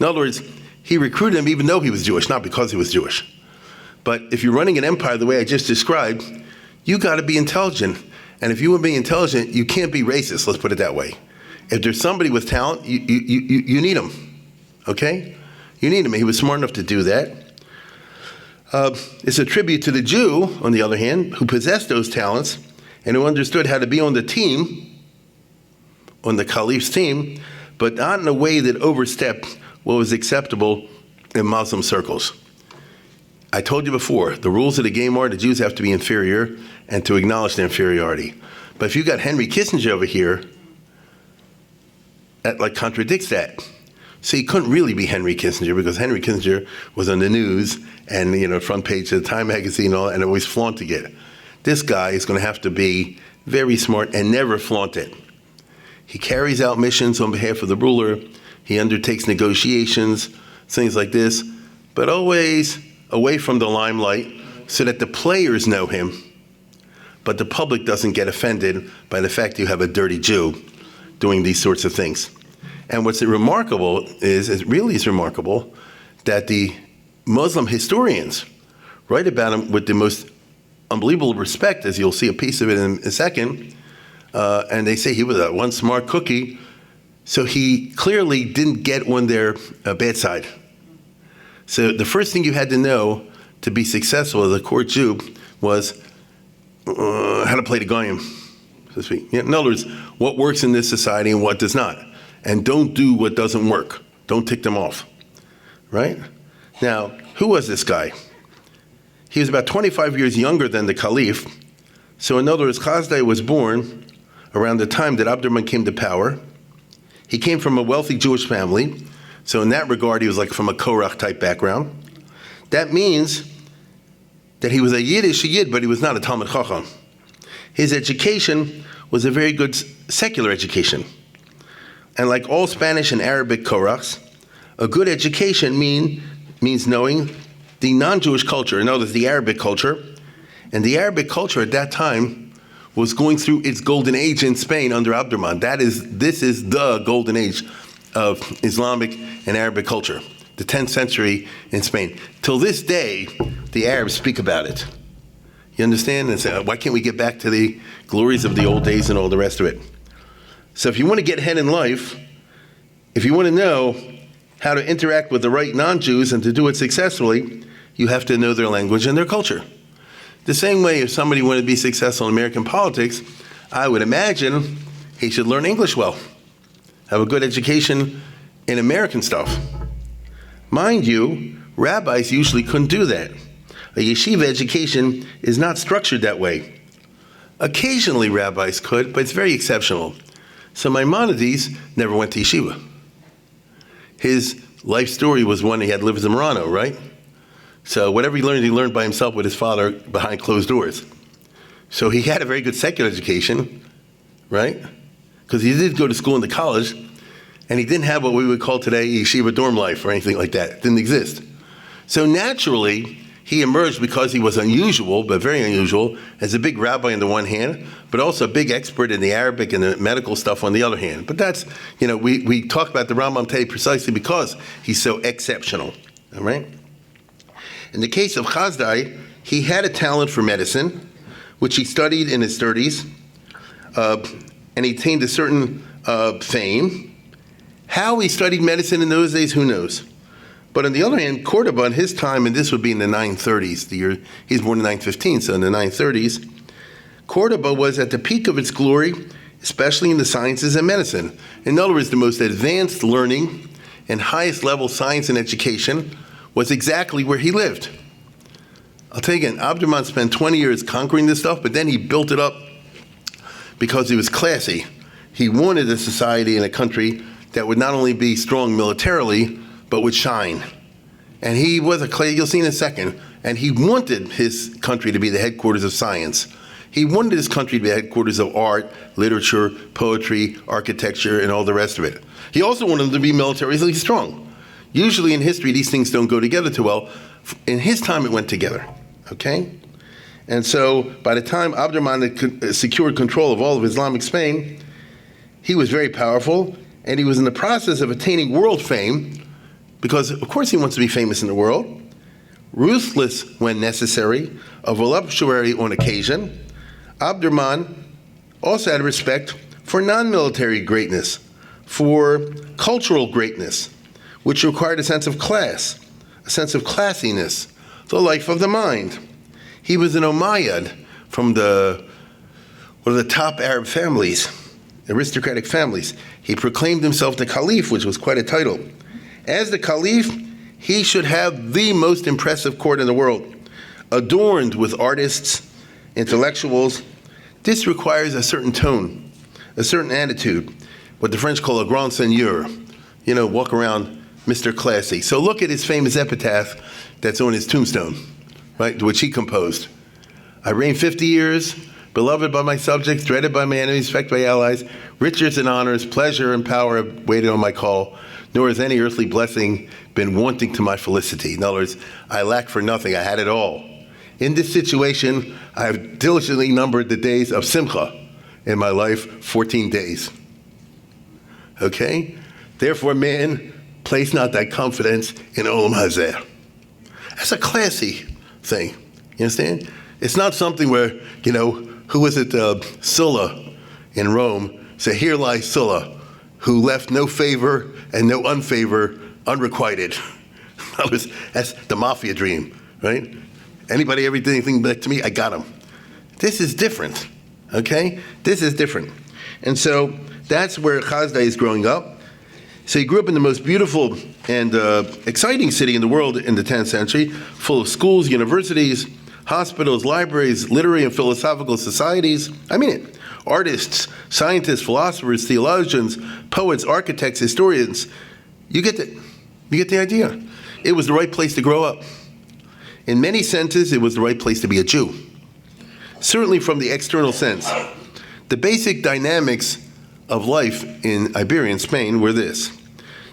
In other words, he recruited him even though he was Jewish, not because he was Jewish. But if you're running an empire the way I just described, you got to be intelligent. And if you want to be intelligent, you can't be racist, let's put it that way. If there's somebody with talent, you need him, okay? You need him. He was smart enough to do that. It's a tribute to the Jew, on the other hand, who possessed those talents and who understood how to be on the team, on the Khalif's team, but not in a way that overstepped what was acceptable in Muslim circles. I told you before, the rules of the game are the Jews have to be inferior and to acknowledge their inferiority. But if you got Henry Kissinger over here, that like contradicts that. So he couldn't really be Henry Kissinger because Henry Kissinger was on the news and front page of the Time magazine and all, and always flaunting it. This guy is going to have to be very smart and never flaunt it. He carries out missions on behalf of the ruler. He undertakes negotiations, things like this, but always away from the limelight so that the players know him, but the public doesn't get offended by the fact you have a dirty Jew doing these sorts of things. And what's remarkable is remarkable, that the Muslim historians write about him with the most unbelievable respect, as you'll see a piece of it in a second, and they say he was one smart cookie, so he clearly didn't get on their bad side. So the first thing you had to know to be successful as a court Jew was how to play the game, so to speak. In other words, what works in this society and what does not. And don't do what doesn't work. Don't tick them off, right? Now, who was this guy? He was about 25 years younger than the Khalif. So in other words, Hasdai was born around the time that Abdurrahman came to power. He came from a wealthy Jewish family. So in that regard, he was like from a Korra type background. That means that he was a Yiddish Yid, but he was not a Talmud Chacham. His education was a very good secular education. And like all Spanish and Arabic Korachs, a good education means knowing the non-Jewish culture, in other words, the Arabic culture. And the Arabic culture at that time was going through its golden age in Spain under Abdurrahman. This is the golden age of Islamic and Arabic culture, the 10th century in Spain. Till this day, the Arabs speak about it. You understand? And say, why can't we get back to the glories of the old days and all the rest of it? So if you want to get ahead in life, if you want to know how to interact with the right non-Jews and to do it successfully, you have to know their language and their culture. The same way, if somebody wanted to be successful in American politics, I would imagine he should learn English well, have a good education in American stuff. Mind you, rabbis usually couldn't do that. A yeshiva education is not structured that way. Occasionally rabbis could, but it's very exceptional. So Maimonides never went to yeshiva. His life story was one he had lived in Murano, right? So whatever he learned by himself with his father behind closed doors. So he had a very good secular education, right? Because he did go to school and to college, and he didn't have what we would call today yeshiva dorm life or anything like that. It didn't exist. So naturally, he emerged because he was unusual, but very unusual, as a big rabbi on the one hand, but also a big expert in the Arabic and the medical stuff on the other hand. But that's, we talk about the Rambam today precisely because he's so exceptional, all right? In the case of Hasdai, he had a talent for medicine, which he studied in his 30s, and he attained a certain fame. How he studied medicine in those days, who knows? But on the other hand, Cordoba in his time, and this would be in the 930s, the year he's born in 915, so in the 930s, Cordoba was at the peak of its glory, especially in the sciences and medicine. In other words, the most advanced learning and highest level science and education was exactly where he lived. I'll tell you again, Abdurrahman spent 20 years conquering this stuff, but then he built it up because he was classy. He wanted a society and a country that would not only be strong militarily, but would shine. And he was you'll see in a second, and he wanted his country to be the headquarters of science. He wanted his country to be the headquarters of art, literature, poetry, architecture, and all the rest of it. He also wanted them to be militarily strong. Usually in history, these things don't go together too well. In his time, it went together, okay? And so by the time Abdurrahman had secured control of all of Islamic Spain, he was very powerful, and he was in the process of attaining world fame, because of course he wants to be famous in the world, ruthless when necessary, a voluptuary on occasion. Abdurrahman also had respect for non-military greatness, for cultural greatness, which required a sense of class, a sense of classiness, the life of the mind. He was an Umayyad from one of the top Arab families, aristocratic families. He proclaimed himself the Khalif, which was quite a title. As the Khalif, he should have the most impressive court in the world, adorned with artists, intellectuals. This requires a certain tone, a certain attitude, what the French call a grand seigneur. Walk around Mr. Classy. So look at his famous epitaph that's on his tombstone, right, which he composed. I reigned 50 years, beloved by my subjects, dreaded by my enemies, respected by allies, riches and honors, pleasure and power have waited on my call, nor has any earthly blessing been wanting to my felicity. In other words, I lack for nothing, I had it all. In this situation, I have diligently numbered the days of Simcha in my life, 14 days. Okay? Therefore, man, place not thy confidence in Olam Hazeh. That's a classy thing. You understand? It's not something where, who was it, Sulla in Rome, said, here lies Sulla, who left no favor and no unfavor unrequited. That's the mafia dream, right? Anybody ever did anything back to me, I got him. This is different, okay? This is different. And so that's where Hasdai is growing up. So he grew up in the most beautiful and exciting city in the world in the 10th century, full of schools, universities, hospitals, libraries, literary and philosophical societies. I mean it. Artists, scientists, philosophers, theologians, poets, architects, historians. You get the idea. It was the right place to grow up. In many senses, it was the right place to be a Jew. Certainly from the external sense. The basic dynamics of life in Iberian Spain were this.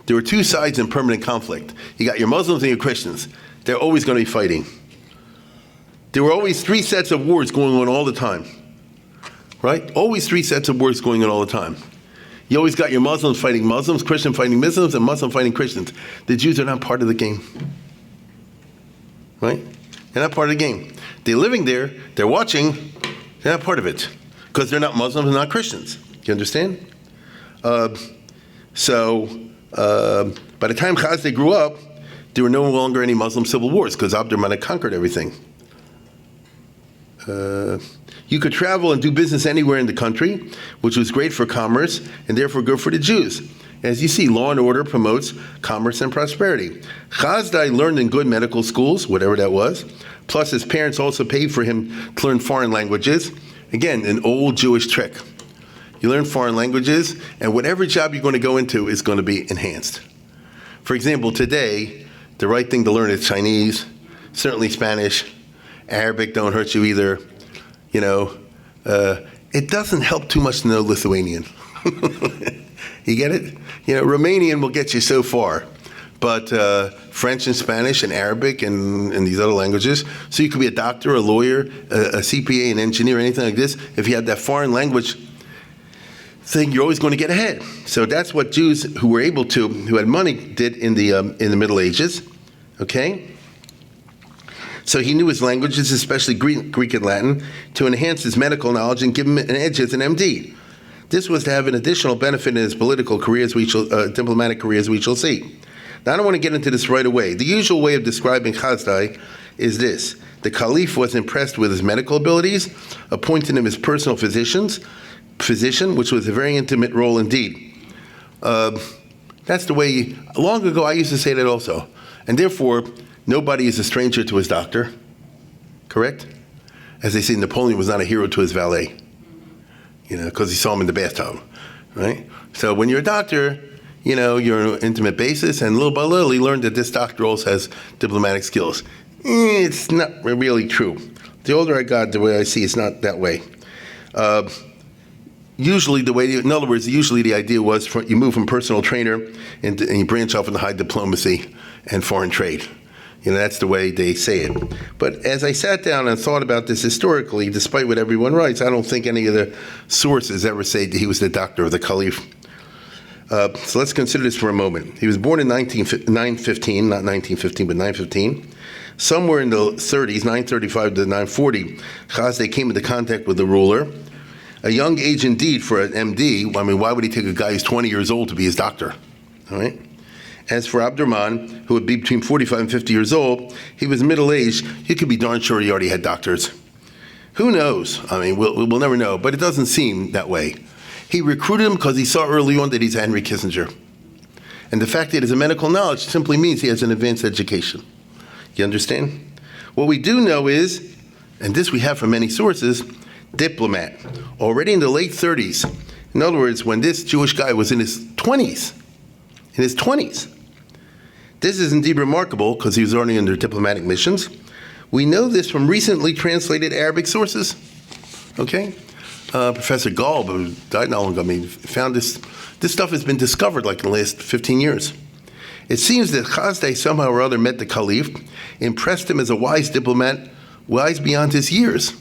There were two sides in permanent conflict. You got your Muslims and your Christians. They're always going to be fighting. There were always three sets of wars going on all the time. Right? Always three sets of wars going on all the time. You always got your Muslims fighting Muslims, Christians fighting Muslims, and Muslims fighting Christians. The Jews are not part of the game. Right? They're not part of the game. They're living there, they're watching, they're not part of it. Because they're not Muslims and not Christians. You understand? By the time Hasdai grew up, there were no longer any Muslim civil wars because Abdurrahman had conquered everything. You could travel and do business anywhere in the country, which was great for commerce and therefore good for the Jews. As you see, law and order promotes commerce and prosperity. Hasdai learned in good medical schools, whatever that was, plus his parents also paid for him to learn foreign languages. Again, an old Jewish trick. You learn foreign languages, and whatever job you're going to go into is going to be enhanced. For example, today, the right thing to learn is Chinese, certainly Spanish, Arabic don't hurt you either. It doesn't help too much to know Lithuanian. You get it? Romanian will get you so far, but French and Spanish and Arabic and these other languages. So you could be a doctor, a lawyer, a CPA, an engineer, anything like this. If you have that foreign language thing, you're always going to get ahead. So that's what Jews who were able to, who had money, did in the Middle Ages. Okay? So he knew his languages, especially Greek and Latin, to enhance his medical knowledge and give him an edge as an MD. This was to have an additional benefit in his political career, diplomatic career, as we shall see. Now, I don't want to get into this right away. The usual way of describing Hasdai is this. The Khalif was impressed with his medical abilities, appointed him as personal physician, which was a very intimate role indeed. That's the way, long ago I used to say that also. And therefore, nobody is a stranger to his doctor, correct? As they say, Napoleon was not a hero to his valet, because he saw him in the bathtub, right? So when you're a doctor, you're on an intimate basis, and little by little, he learned that this doctor also has diplomatic skills. It's not really true. The older I got, the way I see it's not that way. Usually the idea was you move from personal trainer and you branch off into high diplomacy and foreign trade. That's the way they say it. But as I sat down and thought about this historically, despite what everyone writes, I don't think any of the sources ever say that he was the doctor of the Khalif. So let's consider this for a moment. He was born in 915, not 1915, but 915. Somewhere in the 30s, 935 to 940, Hasdai came into contact with the ruler. A young age indeed for an MD. I mean, why would he take a guy who's 20 years old to be his doctor? All right. As for Abdurrahman, who would be between 45 and 50 years old, he was middle-aged. You could be darn sure he already had doctors. Who knows? I mean, we'll never know, but it doesn't seem that way. He recruited him because he saw early on that he's Henry Kissinger. And the fact that he has a medical knowledge simply means he has an advanced education. You understand? What we do know is, and this we have from many sources, diplomat. Already in the late 30s, in other words, when this Jewish guy was in his 20s, this is indeed remarkable because he was already under diplomatic missions. We know this from recently translated Arabic sources. Okay? Professor Galb, who died not long ago, found this stuff has been discovered like in the last 15 years. It seems that Hasdai somehow or other met the Khalif, impressed him as a wise diplomat, wise beyond his years.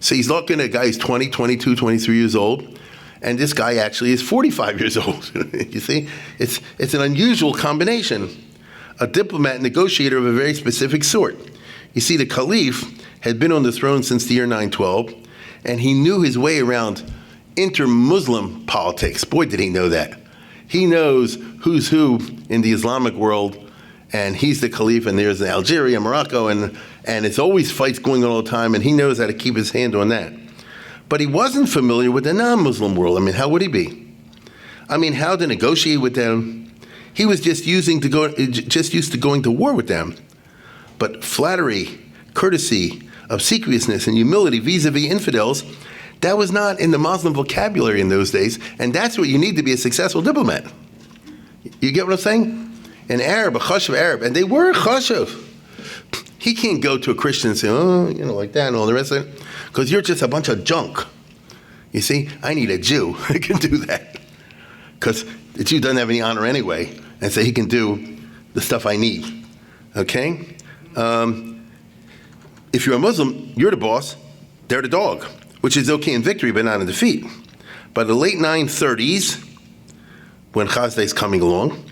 So he's looking at a guy who's 20, 22, 23 years old, and this guy actually is 45 years old. You see? It's an unusual combination. A diplomat negotiator of a very specific sort. You see, the Khalif had been on the throne since the year 912, and he knew his way around inter-Muslim politics. Boy, did he know that. He knows who's who in the Islamic world, and he's the Khalif, and there's Algeria, Morocco, and it's always fights going on all the time, and he knows how to keep his hand on that. But he wasn't familiar with the non-Muslim world. I mean, how would he be? I mean, how to negotiate with them? He was just used to going to war with them. But flattery, courtesy, obsequiousness, and humility vis-a-vis infidels, that was not in the Muslim vocabulary in those days, and that's what you need to be a successful diplomat. You get what I'm saying? An Arab, a chashuv Arab, and they were chashuv. He can't go to a Christian and say, like that and all the rest of it, because you're just a bunch of junk. You see, I need a Jew who can do that, because the Jew doesn't have any honor anyway, and so he can do the stuff I need, okay? If you're a Muslim, you're the boss, they're the dog, which is okay in victory, but not in defeat. By the late 930s, when Hasdai is coming along,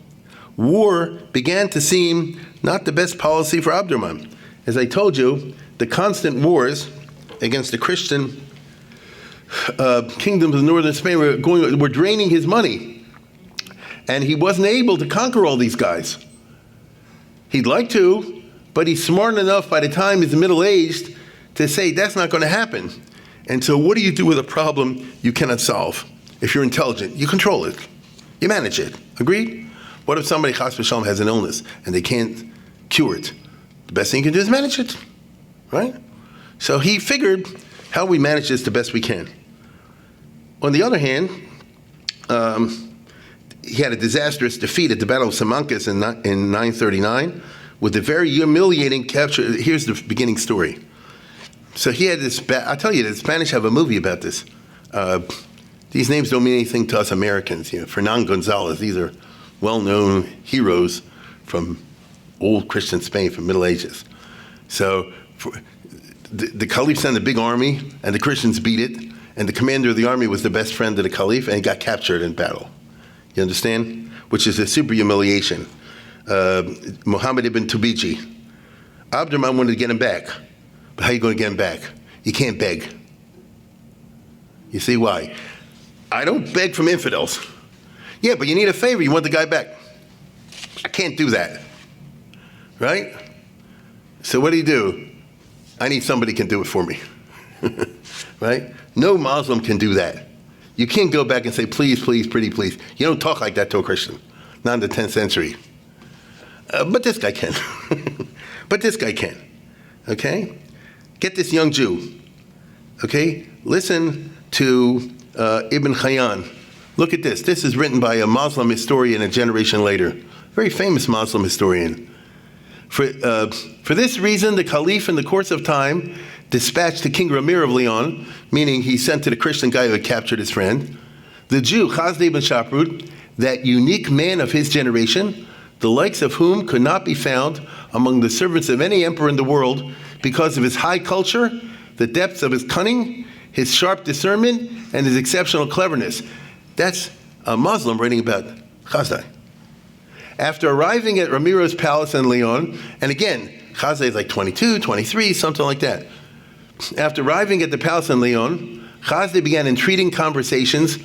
war began to seem not the best policy for Abdurrahman. As I told you, the constant wars against the Christian kingdoms of northern Spain were draining his money. And he wasn't able to conquer all these guys. He'd like to, but he's smart enough by the time he's middle-aged to say that's not going to happen. And so what do you do with a problem you cannot solve? If you're intelligent, you control it. You manage it. Agreed? What if somebody, chas v'shalom, has an illness and they can't cure it? The best thing you can do is manage it, right? So he figured how we manage this the best we can. On the other hand, he had a disastrous defeat at the Battle of Salamanca in 939 with a very humiliating capture. Here's the beginning story. So he had this, I'll tell you, the Spanish have a movie about this. These names don't mean anything to us Americans. Fernan Gonzalez, these are well-known heroes from old Christian Spain, from Middle Ages. So the Khalif sent a big army, and the Christians beat it, and the commander of the army was the best friend of the Khalif, and he got captured in battle. You understand? Which is a super humiliation. Muhammad ibn Tubiji. Abdurrahman wanted to get him back. But how are you going to get him back? You can't beg. You see why? I don't beg from infidels. Yeah, but you need a favor. You want the guy back. I can't do that. Right? So what do? I need somebody who can do it for me. Right? No Muslim can do that. You can't go back and say, please, please, pretty please. You don't talk like that to a Christian. Not in the 10th century. But this guy can. But this guy can. Okay? Get this young Jew. Okay? Listen to Ibn Hayan. Look at this. This is written by a Muslim historian a generation later. Very famous Muslim historian. For this reason, the Khalif, in the course of time, dispatched to King Ramir of Leon, meaning he sent to the Christian guy who had captured his friend, the Jew, Hasdai ibn Shaprut, that unique man of his generation, the likes of whom could not be found among the servants of any emperor in the world because of his high culture, the depths of his cunning, his sharp discernment, and his exceptional cleverness. That's a Muslim writing about Hasdai. After arriving at Ramiro's palace in Leon, and again, Hasdai is like 22, 23, something like that. After arriving at the palace in Leon, Hasdai began entreating conversations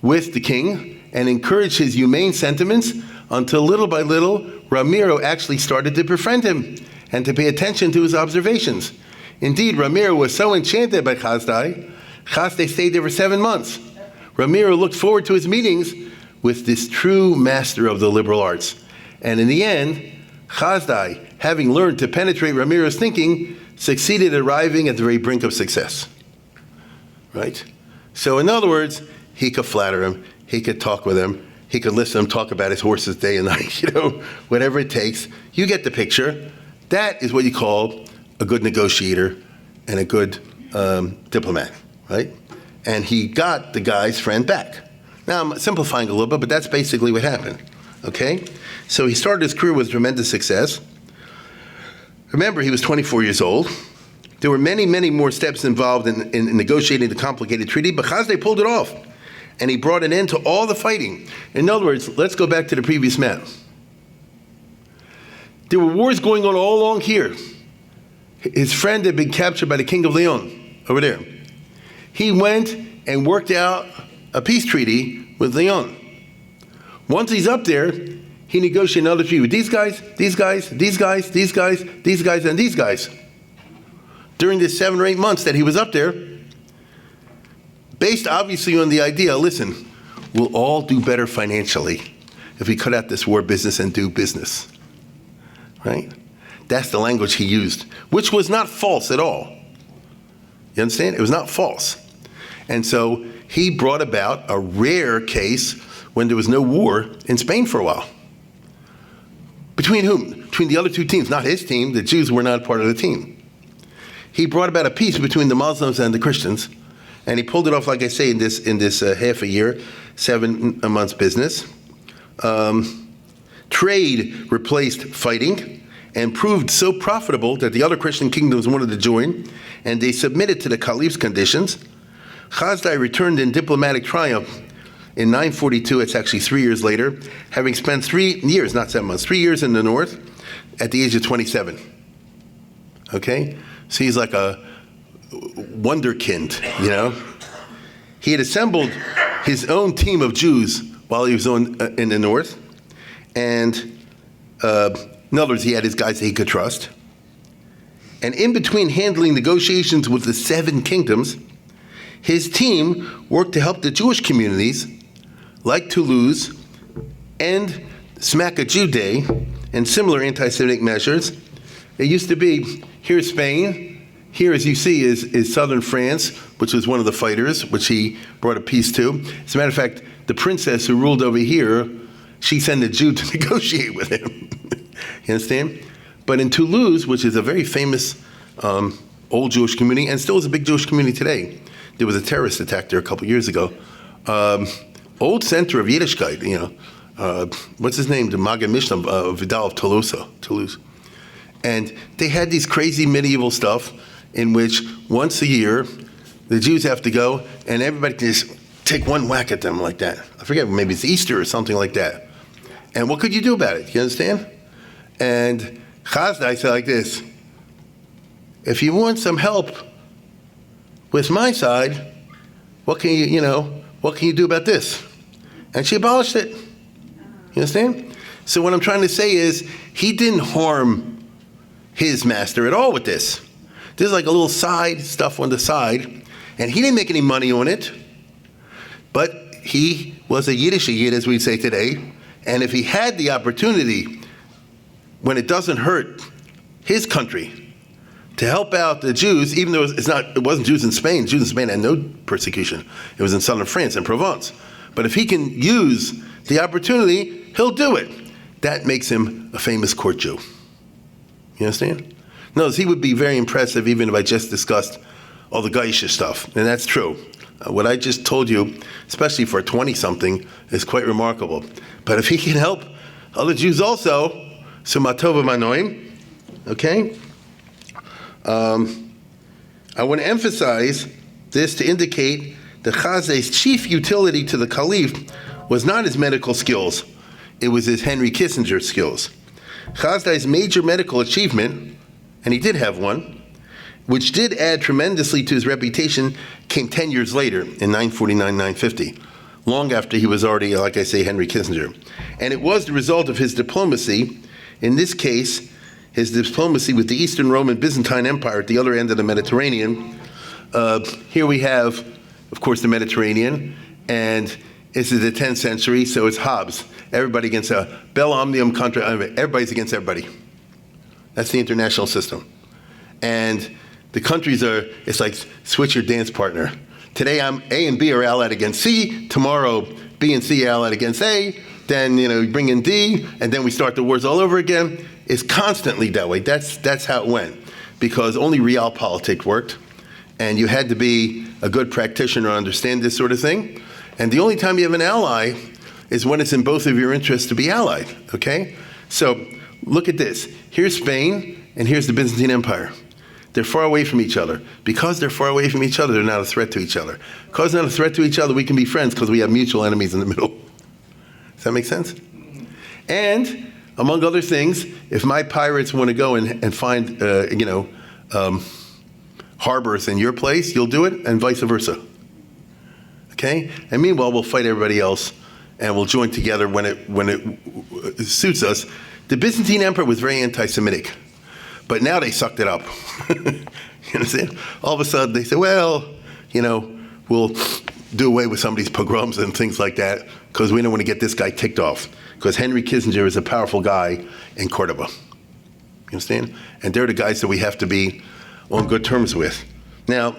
with the king and encouraged his humane sentiments until little by little, Ramiro actually started to befriend him and to pay attention to his observations. Indeed, Ramiro was so enchanted by Hasdai, Hasdai stayed there for 7 months. Ramiro looked forward to his meetings with this true master of the liberal arts. And in the end, Hasdai, having learned to penetrate Ramiro's thinking, succeeded at arriving at the very brink of success. Right? So in other words, he could flatter him, he could talk with him, he could listen to him talk about his horses day and night, whatever it takes. You get the picture. That is what you call a good negotiator and a good diplomat, right? And he got the guy's friend back. Now, I'm simplifying a little bit, but that's basically what happened, okay? So he started his career with tremendous success. Remember, he was 24 years old. There were many, many more steps involved in negotiating the complicated treaty, but Hasdai pulled it off, and he brought an end to all the fighting. In other words, let's go back to the previous map. There were wars going on all along here. His friend had been captured by the King of Leon, over there. He went and worked out a peace treaty with Leon. Once he's up there, he negotiated another treaty with these guys, these guys, these guys, these guys, these guys, and these guys. During the 7 or 8 months that he was up there, based obviously on the idea, listen, we'll all do better financially if we cut out this war business and do business, right? That's the language he used, which was not false at all. You understand? It was not false. And so he brought about a rare case when there was no war in Spain for a while. Between whom? Between the other two teams, not his team. The Jews were not part of the team. He brought about a peace between the Muslims and the Christians, and he pulled it off, like I say, in this half a year, 7 months business. Trade replaced fighting and proved so profitable that the other Christian kingdoms wanted to join, and they submitted to the Khalif's conditions. Hasdai returned in diplomatic triumph in 942, it's actually 3 years later, having spent 3 years, not 7 months, 3 years in the north at the age of 27. Okay? So he's like a wonderkind, He had assembled his own team of Jews while he was in the north, and in other words, he had his guys that he could trust. And in between handling negotiations with the 7 kingdoms, his team worked to help the Jewish communities, like Toulouse, end Smack a Jew Day and similar anti-Semitic measures. It used to be, here's Spain, here, as you see, is southern France, which was one of the fighters, which he brought a peace to. As a matter of fact, the princess who ruled over here, she sent a Jew to negotiate with him. You understand? But in Toulouse, which is a very famous old Jewish community, and still is a big Jewish community today, there was a terrorist attack there a couple years ago. Old center of Yiddishkeit, what's his name? The Maggid Mishnah, Vidal of Toulouse. And they had these crazy medieval stuff in which once a year, the Jews have to go and everybody can just take one whack at them like that. I forget, maybe it's Easter or something like that. And what could you do about it? You understand? And Hasdai said like this: if you want some help with my side, what can you do about this? And she abolished it. You understand? So what I'm trying to say is, he didn't harm his master at all with this. This is like a little side stuff on the side, and he didn't make any money on it, but he was a Yiddish Yid, as we say today, and if he had the opportunity, when it doesn't hurt his country, to help out the Jews, even though it wasn't Jews in Spain. Jews in Spain had no persecution. It was in southern France and Provence. But if he can use the opportunity, he'll do it. That makes him a famous court Jew. You understand? Notice he would be very impressive even if I just discussed all the Geisha stuff, and that's true. What I just told you, especially for a 20-something, is quite remarkable. But if he can help other Jews also, so matova manoim, okay? I want to emphasize this to indicate that Hasdai's chief utility to the Khalif was not his medical skills, it was his Henry Kissinger skills. Hasdai's major medical achievement, and he did have one, which did add tremendously to his reputation, came 10 years later in 949-950, long after he was already, like I say, Henry Kissinger. And it was the result of his diplomacy, in this case, his diplomacy with the Eastern Roman Byzantine Empire at the other end of the Mediterranean. Here we have, of course, the Mediterranean, and this is the 10th century, so it's Hobbes. Everybody against bellum omnium contra, everybody's against everybody. That's the international system. And the countries it's like switch your dance partner. Today A and B are allied against C, tomorrow B and C are allied against A, then you bring in D, and then we start the wars all over again. It's constantly that way. That's how it went, because only realpolitik worked, and you had to be a good practitioner to understand this sort of thing. And the only time you have an ally is when it's in both of your interests to be allied, okay? So look at this. Here's Spain, and here's the Byzantine Empire. They're far away from each other. Because they're far away from each other, they're not a threat to each other. Because they're not a threat to each other, we can be friends because we have mutual enemies in the middle. Does that make sense? And, among other things, if my pirates want to go and find, harbors in your place, you'll do it, and vice versa. Okay? And meanwhile, we'll fight everybody else, and we'll join together when it suits us. The Byzantine Empire was very anti-Semitic, but now they sucked it up. You understand? All of a sudden, they say, well, we'll do away with some of these pogroms and things like that because we don't want to get this guy ticked off. Because Henry Kissinger is a powerful guy in Cordoba. You understand? And they're the guys that we have to be on good terms with. Now,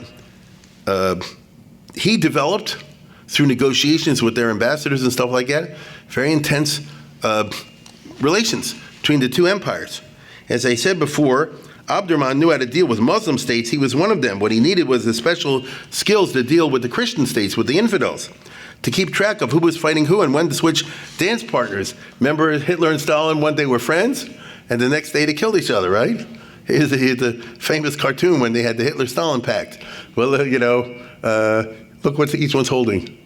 he developed, through negotiations with their ambassadors and stuff like that, very intense relations between the two empires. As I said before, Abdurrahman knew how to deal with Muslim states. He was one of them. What he needed was the special skills to deal with the Christian states, with the infidels, to keep track of who was fighting who and when to switch dance partners. Remember Hitler and Stalin, one day were friends, and the next day they killed each other, right? Here's the famous cartoon when they had the Hitler-Stalin pact. Well, look what each one's holding.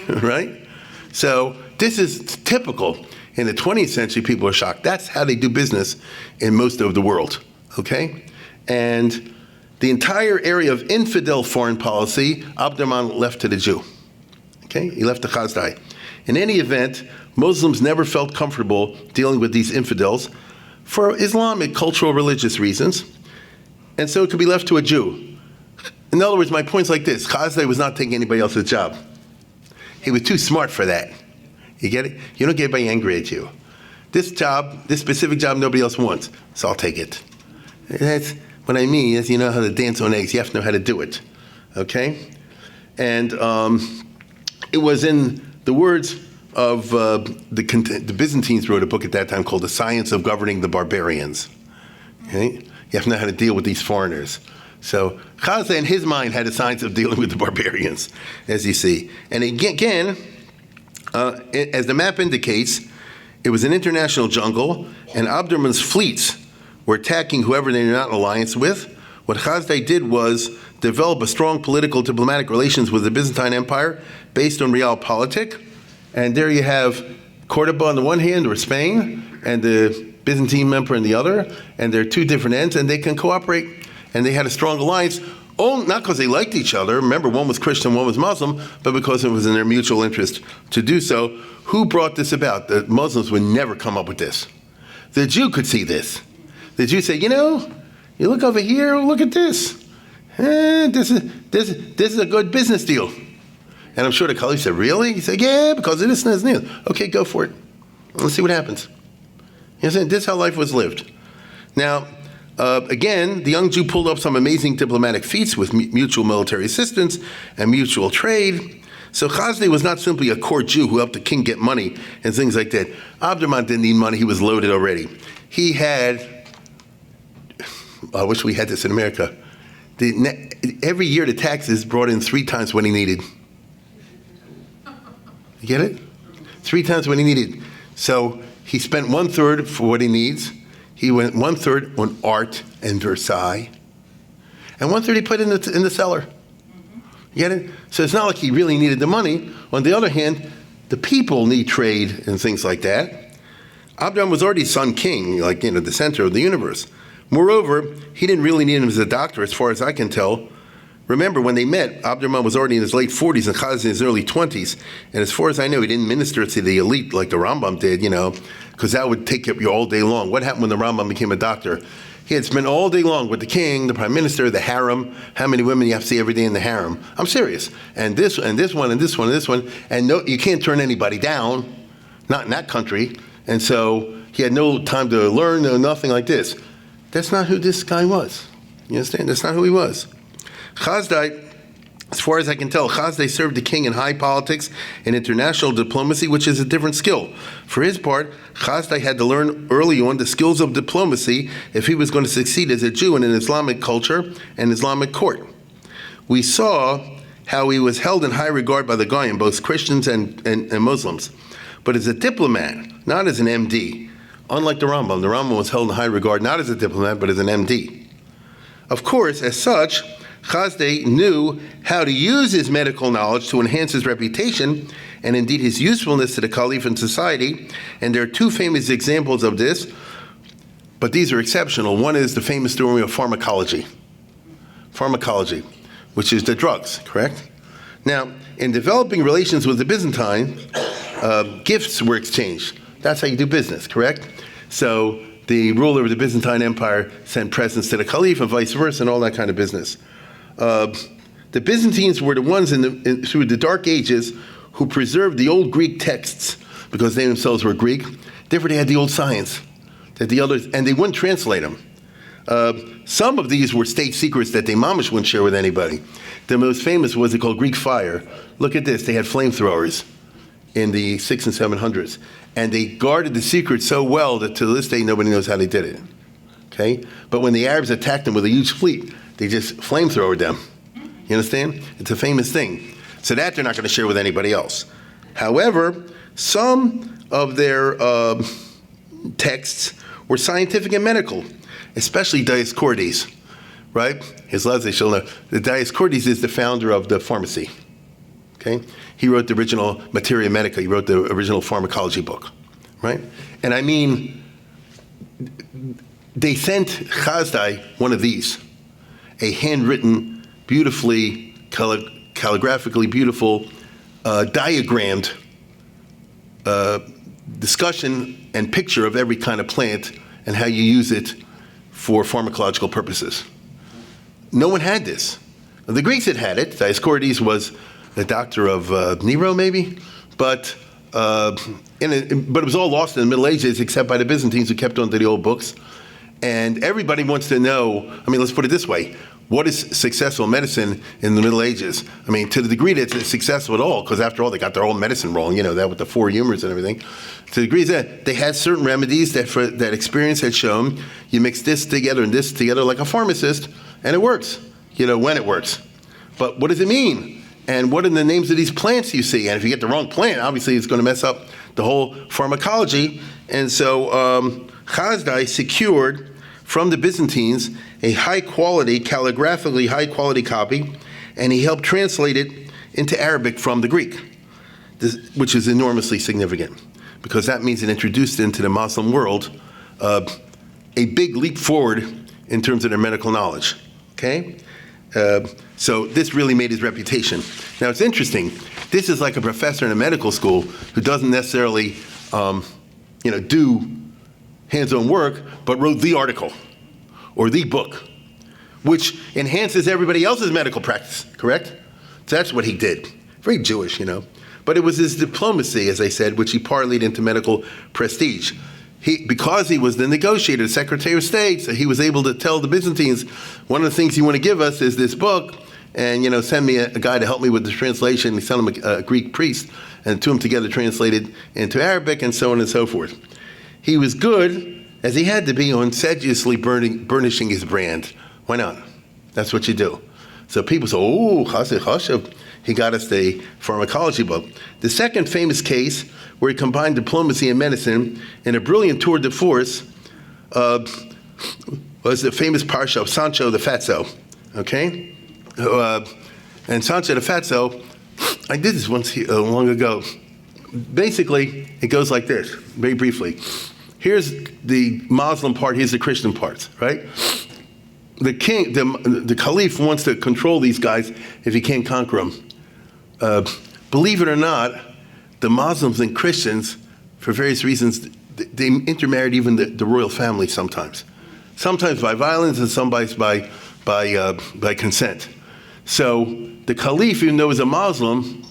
Right? So this is typical. In the 20th century, people are shocked. That's how they do business in most of the world, okay? And the entire area of infidel foreign policy, Abdurrahman left to the Jew, okay? He left to Hasdai. In any event, Muslims never felt comfortable dealing with these infidels for Islamic, cultural, religious reasons, and so it could be left to a Jew. In other words, my point's like this: Hasdai was not taking anybody else's job. He was too smart for that. You get it? You don't get anybody angry at you. This job, this specific job, nobody else wants, so I'll take it. That's what I mean is, you know how to dance on eggs. You have to know how to do it, okay? And it was in the words of the Byzantines wrote a book at that time called The Science of Governing the Barbarians. Okay? You have to know how to deal with these foreigners. So Hasdai, in his mind, had a science of dealing with the barbarians, as you see. And again, As the map indicates, it was an international jungle, and Abdurrahman's fleets were attacking whoever they were not in alliance with. What Hasdai did was develop a strong political diplomatic relations with the Byzantine Empire based on realpolitik. And there you have Cordoba on the one hand, or Spain, and the Byzantine Empire on the other, and they're two different ends, and they can cooperate. And they had a strong alliance, not because they liked each other. Remember, one was Christian, one was Muslim, but because it was in their mutual interest to do so. Who brought this about? The Muslims would never come up with this. The Jew could see this. The Jew say, you look over here, look at this. This is a good business deal. And I'm sure the Khalif said, really? He said, yeah, because of this and this and this. Okay, go for it. Let's see what happens. You know, this is how life was lived. Now, again, the young Jew pulled up some amazing diplomatic feats with mutual military assistance and mutual trade. So Hasdai was not simply a court Jew who helped the king get money and things like that. Abdurrahman didn't need money. He was loaded already. He had, I wish we had this in America, every year the taxes brought in 3 times what he needed. You get it? 3 times what he needed. So he spent 1/3 for what he needs. He went 1/3 on art and Versailles. And 1/3 he put in the cellar. You get it? So it's not like he really needed the money. On the other hand, the people need trade and things like that. Abdurrahman was already sun king, the center of the universe. Moreover, he didn't really need him as a doctor, as far as I can tell. Remember, when they met, Abdurrahman was already in his late 40s and Hasdai in his early 20s. And as far as I know, he didn't minister to the elite like the Rambam did, because that would take up you all day long. What happened when the Rambam became a doctor? He had spent all day long with the king, the prime minister, the harem, how many women you have to see every day in the harem. I'm serious. And this one, and this one, and this one, and this one. And no, you can't turn anybody down, not in that country. And so he had no time to learn, no nothing like this. That's not who this guy was. You understand? That's not who he was. Hasdai, as far as I can tell, Hasdai served the king in high politics and international diplomacy, which is a different skill. For his part, Hasdai had to learn early on the skills of diplomacy if he was going to succeed as a Jew in an Islamic culture and Islamic court. We saw how he was held in high regard by the Goyim, both Christians and Muslims. But as a diplomat, not as an MD. Unlike the Rambam was held in high regard not as a diplomat, but as an MD. Of course, as such, Hasdai knew how to use his medical knowledge to enhance his reputation and indeed his usefulness to the Khalif and society. And there are 2 famous examples of this, but these are exceptional. One is the famous story of pharmacology. Pharmacology, which is the drugs, correct? Now, in developing relations with the Byzantine, gifts were exchanged. That's how you do business, correct? So the ruler of the Byzantine Empire sent presents to the Khalif and vice versa and all that kind of business. The Byzantines were the ones through the Dark Ages who preserved the old Greek texts because they themselves were Greek. Therefore, they had the old science that the others, and they wouldn't translate them. Some of these were state secrets that they mamish wouldn't share with anybody. The most famous was called Greek fire. Look at this. They had flamethrowers in the 600s and 700s. And they guarded the secret so well that to this day, nobody knows how they did it. Okay? But when the Arabs attacked them with a huge fleet, they just flamethrowered them. You understand? It's a famous thing. So that they're not going to share with anybody else. However, some of their texts were scientific and medical, especially Dioscorides, right? His lads, they shall know. The Dioscorides is the founder of the pharmacy. Okay? He wrote the original Materia Medica. He wrote the original pharmacology book, right? And I mean, they sent Hasdai one of these, a handwritten, beautifully, calligraphically beautiful, diagrammed discussion and picture of every kind of plant and how you use it for pharmacological purposes. No one had this. The Greeks had it. Dioscorides was the doctor of Nero, maybe, but it was all lost in the Middle Ages except by the Byzantines who kept on to the old books. And everybody wants to know, I mean, let's put it this way, what is successful medicine in the Middle Ages? I mean, to the degree that it's successful at all, because after all, they got their own medicine wrong, that with the 4 humors and everything. To the degree that they had certain remedies that experience had shown, you mix this together and this together like a pharmacist, and it works, when it works. But what does it mean? And what are the names of these plants you see? And if you get the wrong plant, obviously it's going to mess up the whole pharmacology. And so Hasdai secured from the Byzantines a high-quality, calligraphically high-quality copy, and he helped translate it into Arabic from the Greek, which is enormously significant, because that means it introduced into the Muslim world a big leap forward in terms of their medical knowledge, okay? So this really made his reputation. Now, it's interesting. This is like a professor in a medical school who doesn't necessarily, do hands-on work, but wrote the article or the book, which enhances everybody else's medical practice, correct? So that's what he did. Very Jewish, But it was his diplomacy, as I said, which he parlayed into medical prestige. Because he was the negotiator, the Secretary of State, so he was able to tell the Byzantines, one of the things you want to give us is this book, and send me a guy to help me with the translation. He sent him a Greek priest, and the two of them together translated into Arabic, and so on and so forth. He was good, as he had to be, on sedulously burnishing his brand. Why not? That's what you do. So people say, oh, Chassid, he got us the pharmacology book. The second famous case where he combined diplomacy and medicine in a brilliant tour de force was the famous parsha of Sancho the Fatso, okay? And Sancho the Fatso, I did this once long ago. Basically, it goes like this, very briefly. Here's the Muslim part, here's the Christian part, right? The king, the Khalif wants to control these guys if he can't conquer them. Believe it or not, the Muslims and Christians, for various reasons, they intermarried even the royal family sometimes. Sometimes by violence and sometimes by consent. So the Khalif, even though he was a Muslim,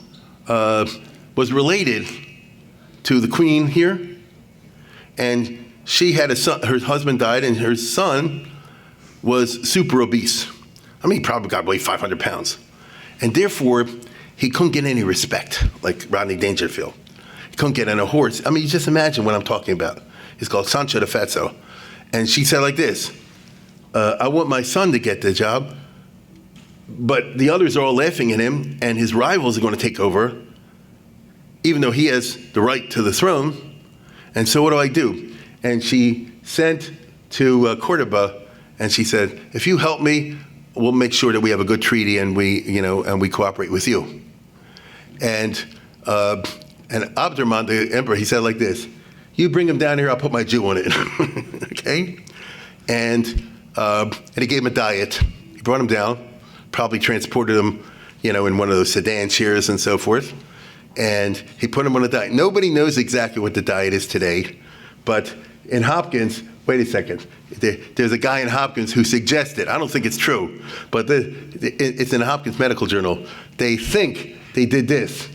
was related to the queen here. And she had a son, her husband died, and her son was super obese. I mean, he probably got weighed 500 pounds. And therefore, he couldn't get any respect, like Rodney Dangerfield. He couldn't get on a horse. I mean, you just imagine what I'm talking about. He's called Sancho the Fatso. And she said like this, I want my son to get the job, but the others are all laughing at him, and his rivals are going to take over, even though he has the right to the throne. And so what do I do? And she sent to Cordoba, and she said, if you help me, we'll make sure that we have a good treaty and we cooperate with you. And Abdurrahman, the emperor, he said like this, you bring him down here, I'll put my Jew on it, okay? And he gave him a diet. He brought him down, probably transported him, in one of those sedan chairs and so forth. And he put him on a diet. Nobody knows exactly what the diet is today, but in Hopkins, wait a second, there's a guy in Hopkins who suggested, I don't think it's true, but it's in the Hopkins Medical Journal, they think they did this.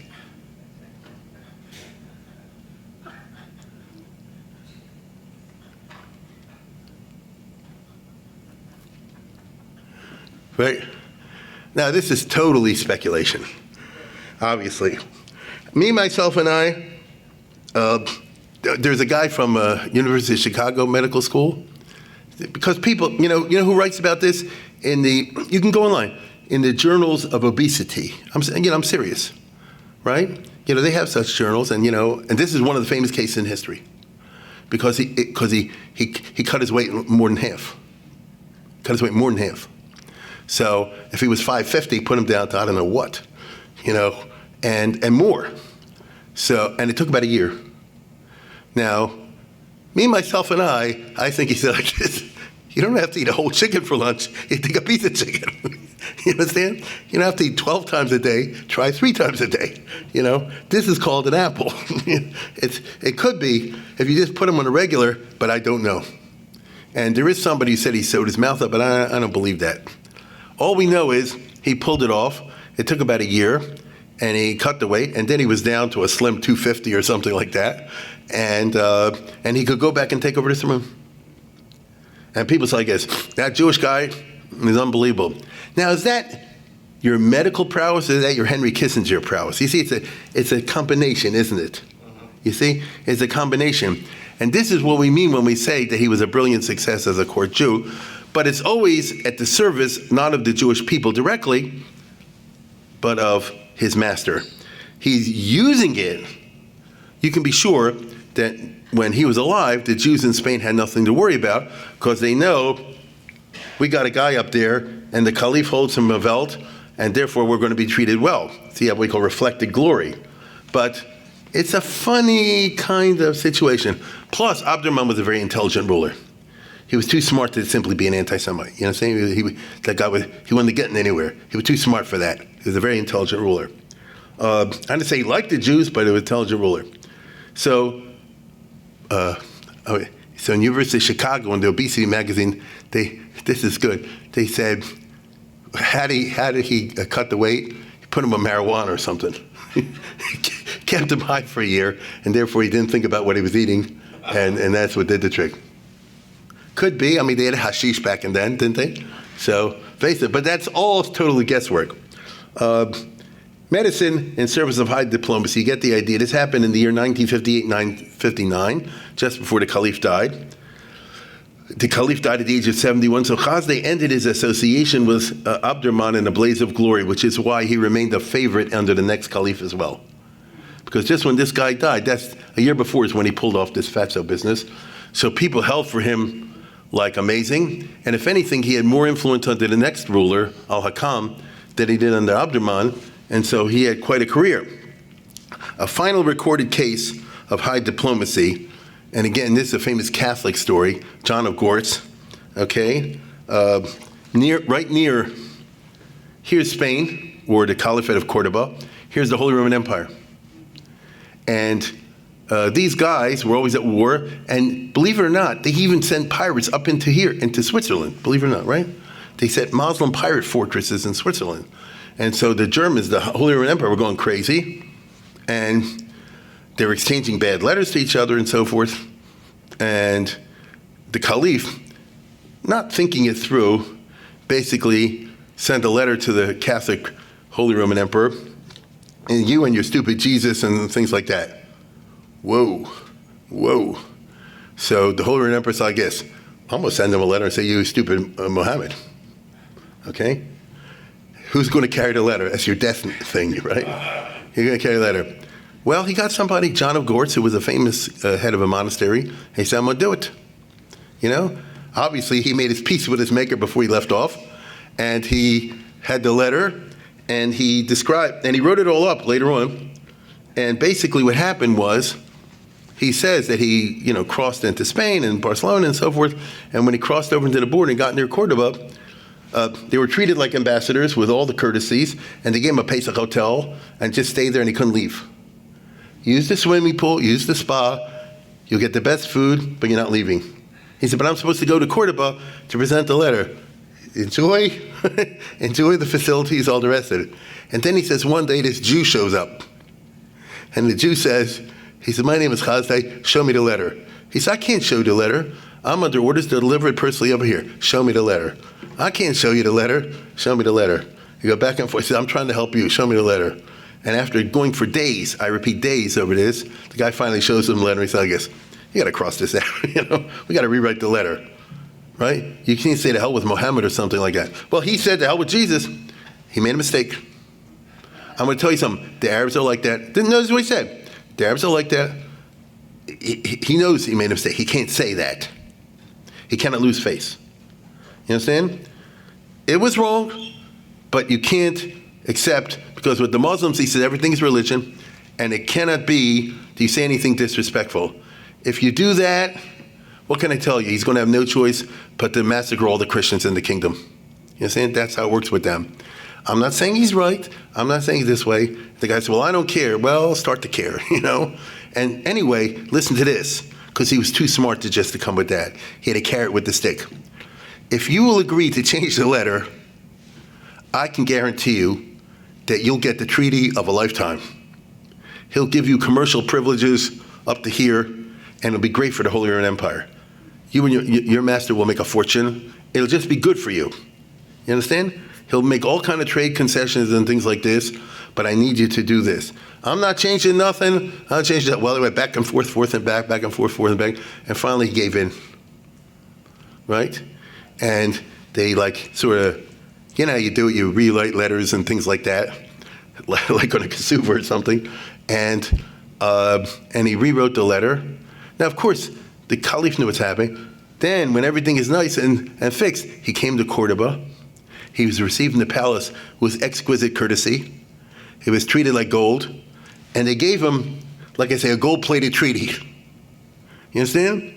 Right? Now, this is totally speculation, obviously. Me, myself, and I, there's a guy from University of Chicago Medical School, because people, you know who writes about this? You can go online, in the journals of obesity. I'm serious, right? They have such journals, and this is one of the famous cases in history, because he cut his weight more than half. So if he was 550, put him down to I don't know what, and more. So, and it took about a year. Now, me, myself, and I think he said like this, you don't have to eat a whole chicken for lunch, you take a piece of chicken. You understand? You don't have to eat 12 times a day, try 3 times a day. This is called an apple. It could be if you just put him on a regular, but I don't know. And there is somebody who said he sewed his mouth up, but I don't believe that. All we know is he pulled it off. It took about a year, and he cut the weight, and then he was down to a slim 250 or something like that, and he could go back and take over the throne. And people say, I guess, that Jewish guy is unbelievable. Now, is that your medical prowess, or is that your Henry Kissinger prowess? You see, it's a combination, isn't it? You see, it's a combination. And this is what we mean when we say that he was a brilliant success as a court Jew, but it's always at the service, not of the Jewish people directly, but of his master. He's using it. You can be sure that when he was alive, the Jews in Spain had nothing to worry about because they know we got a guy up there and the Khalif holds him a veld, and therefore we're going to be treated well. So you have what we call reflected glory. But it's a funny kind of situation. Plus, Abdurrahman was a very intelligent ruler. He was too smart to simply be an anti-Semite. You know what I'm saying? He wasn't getting anywhere. He was too smart for that. He was a very intelligent ruler. I didn't say he liked the Jews, but he was an intelligent ruler. So in University of Chicago, in the obesity magazine, this is good. They said, how did he cut the weight? He put him on marijuana or something. Kept him high for a year, and therefore he didn't think about what he was eating, and that's what did the trick. Could be. I mean, they had hashish back then, didn't they? So face it, but that's all totally guesswork. Medicine in service of high diplomacy, you get the idea. This happened in the year 1958-59, just before the Khalif died. The Khalif died at the age of 71, so Hasdai ended his association with Abdurrahman in a blaze of glory, which is why he remained a favorite under the next Khalif as well. Because just when this guy died, that's a year before is when he pulled off this fatso business. So people held for him like amazing, and if anything, he had more influence under the next ruler, Al-Hakam, than he did under Abdurrahman, and so he had quite a career. A final recorded case of high diplomacy, and again, this is a famous Catholic story, John of Gortz, okay? Right near, here's Spain, or the Caliphate of Cordoba, here's the Holy Roman Empire. And these guys were always at war, and believe it or not, they even sent pirates up into here, into Switzerland, believe it or not, right? They set Muslim pirate fortresses in Switzerland. And so the Germans, the Holy Roman Empire, were going crazy, and they were exchanging bad letters to each other and so forth. And the Khalif, not thinking it through, basically sent a letter to the Catholic Holy Roman Emperor, and you and your stupid Jesus and things like that. Whoa. So the Holy Roman Emperor said, I guess, I'm going to send him a letter and say, you stupid Muhammad. Okay? Who's going to carry the letter? That's your death thing, right? You're going to carry the letter. Well, he got somebody, John of Gortz, who was a famous head of a monastery. He said, I'm going to do it. You know? Obviously, he made his peace with his maker before he left off. And he had the letter, and he described, and he wrote it all up later on. And basically what happened was, he says that he, crossed into Spain and Barcelona and so forth. And when he crossed over into the border and got near Cordoba, they were treated like ambassadors with all the courtesies, and they gave him a Pesach hotel and just stayed there, and he couldn't leave. Use the swimming pool, use the spa, you'll get the best food, but you're not leaving. He said, but I'm supposed to go to Cordoba to present the letter. Enjoy the facilities, all the rest of it. And then he says, one day this Jew shows up, and the Jew says, he said, my name is Hasdai, show me the letter. He said, I can't show you the letter. I'm under orders to deliver it personally over here. Show me the letter. I can't show you the letter. Show me the letter. You go back and forth. He said, I'm trying to help you. Show me the letter. And after going for days, I repeat days over this, the guy finally shows him the letter. He said, I guess, you got to cross this out. We got to rewrite the letter, right? You can't say to hell with Muhammad or something like that. Well, he said to hell with Jesus. He made a mistake. I'm going to tell you something. The Arabs are like that. Didn't notice what he said. The Arabs are like that. He knows he made a mistake. He can't say that. He cannot lose face. You understand? It was wrong, but you can't accept, because with the Muslims, he said everything is religion, and it cannot be, do you say anything disrespectful? If you do that, what can I tell you? He's going to have no choice but to massacre all the Christians in the kingdom. You understand? That's how it works with them. I'm not saying he's right. I'm not saying this way. The guy said, well, I don't care. Well, start to care, And anyway, listen to this, because he was too smart to come with that. He had a carrot with the stick. If you will agree to change the letter, I can guarantee you that you'll get the treaty of a lifetime. He'll give you commercial privileges up to here, and it'll be great for the Holy Roman Empire. You and your master will make a fortune. It'll just be good for you. You understand? He'll make all kind of trade concessions and things like this, but I need you to do this. I'm not changing nothing. I'll change that. Well, it went back and forth and back and forth and back, and finally he gave in. Right? And they sort of, how you do it, you rewrite letters and things like that. like on a kasuva or something, and he rewrote the letter. Now, of course, the Khalif knew what's happening. Then, when everything is nice and fixed, he came to Cordoba. He was received in the palace with exquisite courtesy. He was treated like gold. And they gave him, like I say, a gold-plated treaty. You understand?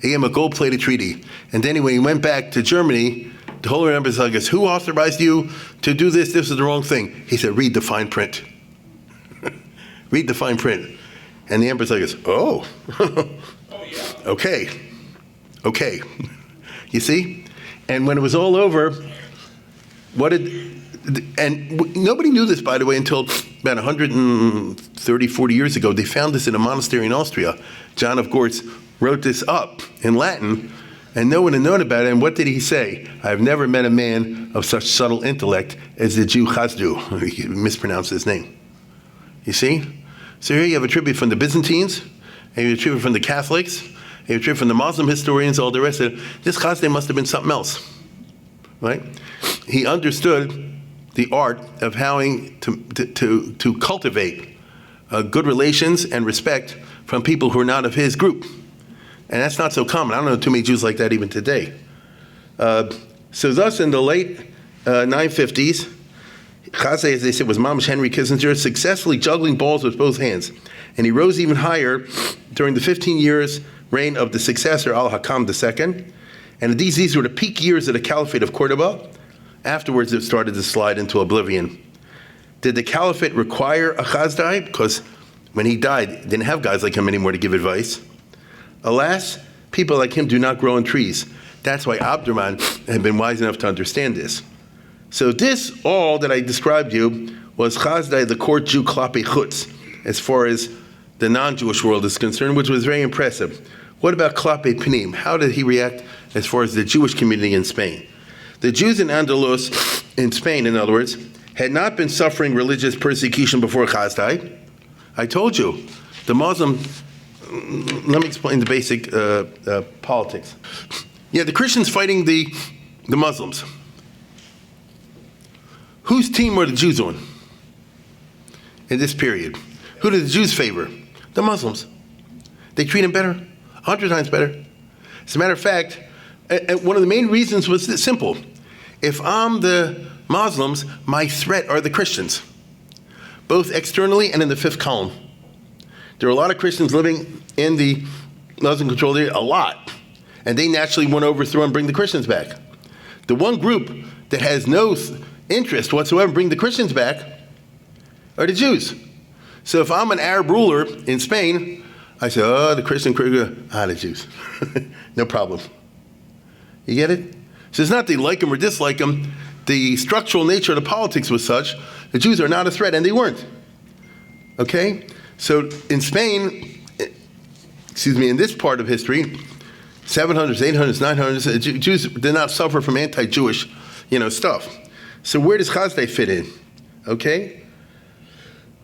They gave him a gold-plated treaty. And then when he went back to Germany, the Holy Emperor said, who authorized you to do this? This is the wrong thing. He said, read the fine print. Read the fine print. And the Emperor's like, oh, okay. You see? And when it was all over, nobody knew this, by the way, until about 130, 40 years ago. They found this in a monastery in Austria. John of Gortz wrote this up in Latin, and no one had known about it. And what did he say? I've never met a man of such subtle intellect as the Jew Hasdai. He mispronounced his name. You see? So here you have a tribute from the Byzantines, and you have a tribute from the Catholics, and you have a tribute from the Muslim historians, all the rest of it. This Hasdai must have been something else, right? He understood the art of how to cultivate good relations and respect from people who are not of his group. And that's not so common. I don't know too many Jews like that even today. So thus in the late 950s, Hasdai, as they said, was Mamash Henry Kissinger, successfully juggling balls with both hands. And he rose even higher during the 15 years reign of the successor, Al-Hakam II. And these were the peak years of the Caliphate of Cordoba. Afterwards, it started to slide into oblivion. Did the Caliphate require a Hasdai? Because when he died, they didn't have guys like him anymore to give advice. Alas, people like him do not grow on trees. That's why Abdurrahman had been wise enough to understand this. So this, all that I described you, was Hasdai, the court Jew Klape Chutz, as far as the non-Jewish world is concerned, which was very impressive. What about Klape Pnim? How did he react as far as the Jewish community in Spain? The Jews in Andalus, in Spain, in other words, had not been suffering religious persecution before Hasdai. I told you, the Muslim, let me explain the basic politics. Yeah, the Christians fighting the Muslims. Whose team were the Jews on in this period? Who did the Jews favor? The Muslims. They treat them better, 100 times better. As a matter of fact, one of the main reasons was this simple. If I'm the Muslims, my threat are the Christians, both externally and in the fifth column. There are a lot of Christians living in the Muslim-controlled area, a lot, and they naturally want to overthrow and bring the Christians back. The one group that has no interest whatsoever in bringing the Christians back are the Jews. So if I'm an Arab ruler in Spain, I say, oh, the Christian, the Jews. No problem. You get it? So it's not they like them or dislike them. The structural nature of the politics was such, the Jews are not a threat, and they weren't. Okay? So in Spain, in this part of history, 700s, 800s, 900s, Jews did not suffer from anti-Jewish, stuff. So where does Hasdai fit in? Okay?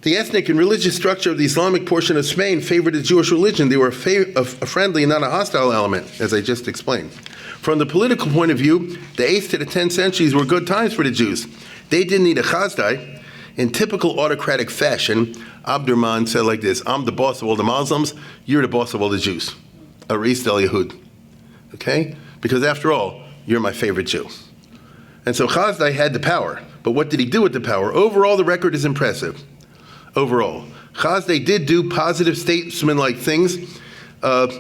The ethnic and religious structure of the Islamic portion of Spain favored the Jewish religion. They were a friendly and not a hostile element, as I just explained. From the political point of view, the 8th to the 10th centuries were good times for the Jews. They didn't need a Hasdai. In typical autocratic fashion, Abdurrahman said like this, I'm the boss of all the Muslims, you're the boss of all the Jews. Aris del Yehud. Okay? Because after all, you're my favorite Jew. And so Hasdai had the power. But what did he do with the power? Overall, the record is impressive. Overall. Hasdai did do positive statesman-like things,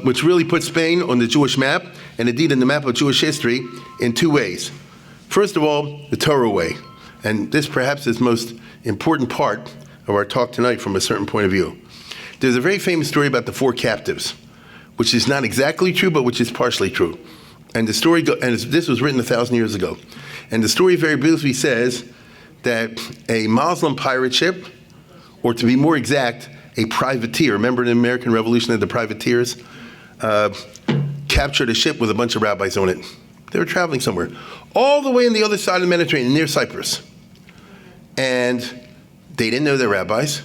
which really put Spain on the Jewish map, and indeed in the map of Jewish history, in two ways. First of all, the Torah way. And this perhaps is the most important part of our talk tonight from a certain point of view. There's a very famous story about the 4 captives, which is not exactly true, but which is partially true. And the story, this was written 1,000 years ago. And the story very briefly says that a Muslim pirate ship, or to be more exact, a privateer, remember in the American Revolution of the privateers, captured a ship with a bunch of rabbis on it. They were traveling somewhere, all the way on the other side of the Mediterranean, near Cyprus. And they didn't know they're rabbis.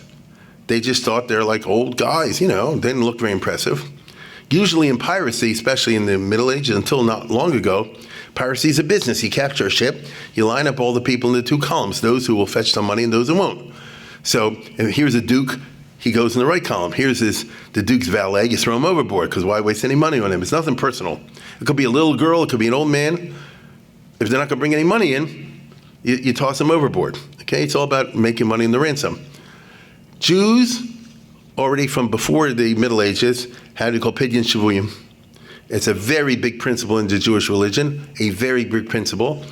They just thought they're like old guys, didn't look very impressive. Usually in piracy, especially in the Middle Ages until not long ago, piracy is a business. You capture a ship, you line up all the people in the 2 columns, those who will fetch some money and those who won't. So and here's a duke, he goes in the right column. Here's the duke's valet, you throw him overboard, because why waste any money on him? It's nothing personal. It could be a little girl, it could be an old man. If they're not going to bring any money in, you toss them overboard. Okay, it's all about making money in the ransom. Jews, already from before the Middle Ages, had what called pidyon shavuyim. It's a very big principle in the Jewish religion, a very big principle.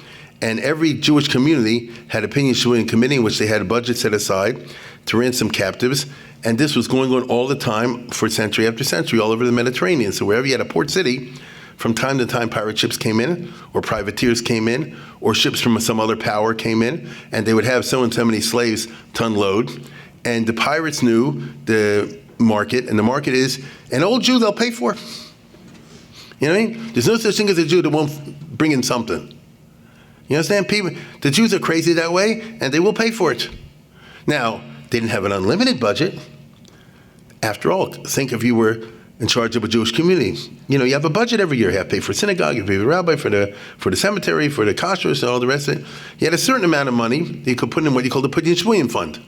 And every Jewish community had a pidyon shavuyim committee in which they had a budget set aside to ransom captives. And this was going on all the time for century after century all over the Mediterranean. So wherever you had a port city, from time to time pirate ships came in, or privateers came in, or ships from some other power came in, and they would have so and so many slaves to unload. And the pirates knew the market, and the market is an old Jew they'll pay for. You know what I mean? There's no such thing as a Jew that won't bring in something. You understand? People, the Jews are crazy that way, and they will pay for it. Now, they didn't have an unlimited budget. After all, think if you were in charge of a Jewish community. You know, you have a budget every year. You have to pay for synagogue, you pay for the rabbi, for the cemetery, for the kashrus, and all the rest of it. You had a certain amount of money that you could put in what you call the pidyon shavuyim fund.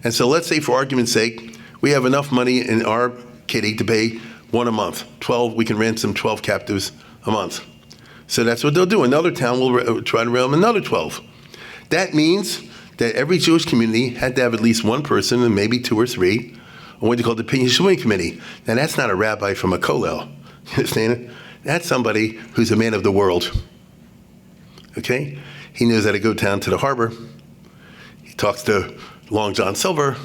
And so let's say, for argument's sake, we have enough money in our kitty to pay one a month. 12, we can ransom 12 captives a month. So that's what they'll do. Another town will try to ransom another 12. That means that every Jewish community had to have at least one person, and maybe two or three, on what they call the pidyon shavuyim committee. Now that's not a rabbi from a kollel. You understand it? That's somebody who's a man of the world. Okay? He knows how to go down to the harbor. He talks to Long John Silver.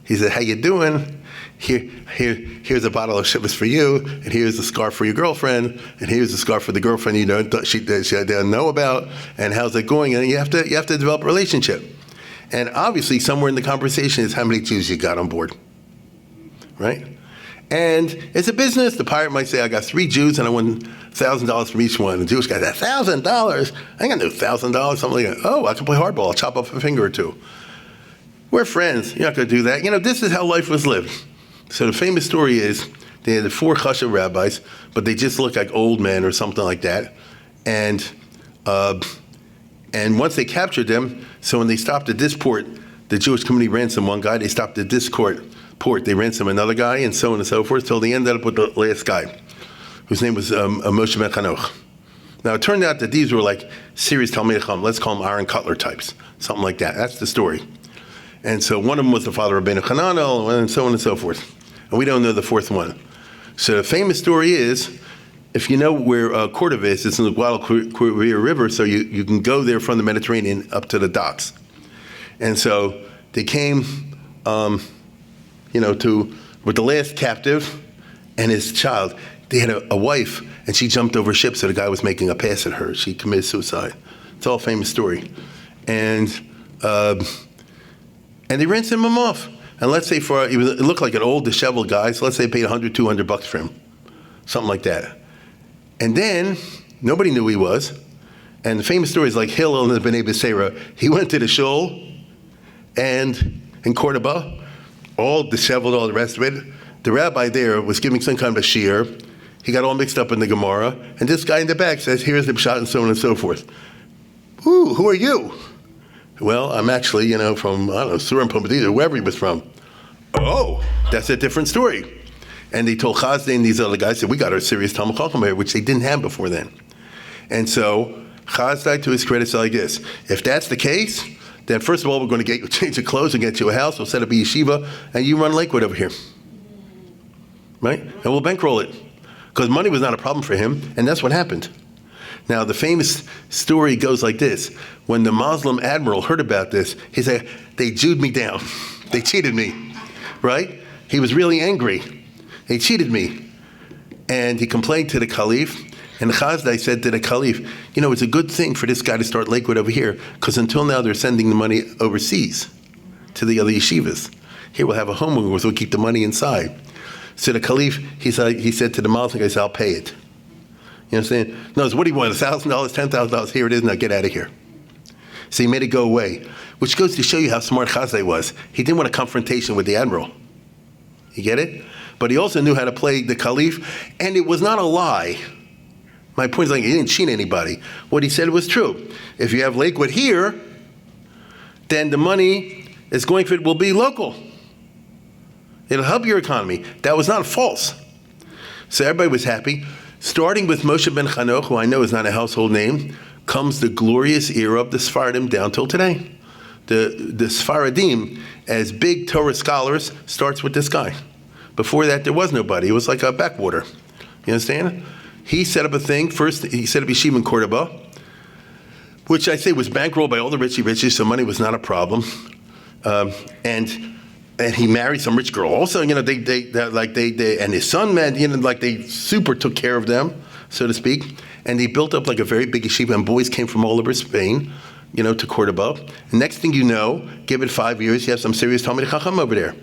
He said, "How you doing? Here's a bottle of Shabbos for you, and here's a scarf for your girlfriend, and here's a scarf for the girlfriend she doesn't know about, and how's it going?" And you have to develop a relationship. And obviously, somewhere in the conversation is how many Jews you got on board, right? And it's a business. The pirate might say, "I got 3 Jews, and I want $1,000 from each one." The Jewish guy, $1,000? I ain't got no $1,000. Something like that. "Oh, I can play hardball. I'll chop off a finger or two." We're friends. You're not going to do that. You know, this is how life was lived. So the famous story is they had 4 chashuv rabbis, but they just looked like old men or something like that. And once they captured them, so when they stopped at this port, the Jewish community ransomed one guy. They stopped at this port. They ransomed another guy, and so on and so forth, till they ended up with the last guy, whose name was Moshe ben Chanoch. Now, it turned out that these were like serious Talmidei Chacham, let's call them Iron Cutler types, something like that. That's the story. And so one of them was the father of Rabbeinu Hananel, and so on and so forth. And we don't know the 4th one. So the famous story is, if you know where Cordoba is, it's in the Guadalquivir River, so you can go there from the Mediterranean up to the docks. And so they came, with the last captive and his child. They had a wife, and she jumped over a ship, so the guy was making a pass at her. She committed suicide. It's all a famous story. And they ransomed him off. And let's say it looked like an old, disheveled guy, so let's say they paid $100, $200 for him. Something like that. And then, nobody knew who he was. And the famous story is like Hillel and the Bnei Beseira. He went to the shul, and in Cordoba, all disheveled, all the rest of it. The rabbi there was giving some kind of a shiur. He got all mixed up in the Gemara. And this guy in the back says, "Here's the pshat," and so on and so forth. Who are you? "Well, I'm actually, from, I don't know, Surim Pumbedita, wherever he was from." "Oh, that's a different story." And they told Hasdai and these other guys, said, "We got our serious Talmud Chacham here," which they didn't have before then. And so Hasdai, to his credit, said like this: "If that's the case, then first of all, we're going to get you change your clothes and get you a house. We'll set up a yeshiva, and you run Lakewood over here, right? And we'll bankroll it." Because money was not a problem for him, and that's what happened. Now, the famous story goes like this. When the Muslim admiral heard about this, he said, "They Jewed me down. They cheated me," right? He was really angry. "They cheated me." And he complained to the Khalif, and Hasdai said to the Khalif, "It's a good thing for this guy to start Lakewood over here, because until now they're sending the money overseas to the other yeshivas. Here we'll have a home where we'll keep the money inside." So the Khalif, he said to the Muslim guy, "I'll pay it." You know what I'm saying? No, what do you want, $1,000, $10,000? Here it is, now get out of here. So he made it go away, which goes to show you how smart Hasdai was. He didn't want a confrontation with the admiral. You get it? But he also knew how to play the Khalif, and it was not a lie. My point is, he didn't cheat anybody. What he said was true. If you have Lakewood here, then the money will be local. It'll help your economy. That was not false. So everybody was happy. Starting with Moshe ben Chanoch, who I know is not a household name, comes the glorious era of the Sephardim down till today. The Sephardim, as big Torah scholars, starts with this guy. Before that, there was nobody. It was like a backwater. You understand? He set up a thing. First, he set up yeshiva in Cordoba, which I say was bankrolled by all the richy, so money was not a problem. And he married some rich girl. Also, they and his son, man, they super took care of them, so to speak. And they built up like a very big yeshiva, and boys came from all over Spain, to Cordoba. And next thing you know, give it 5 years, you have some serious Talmidei Chacham over there.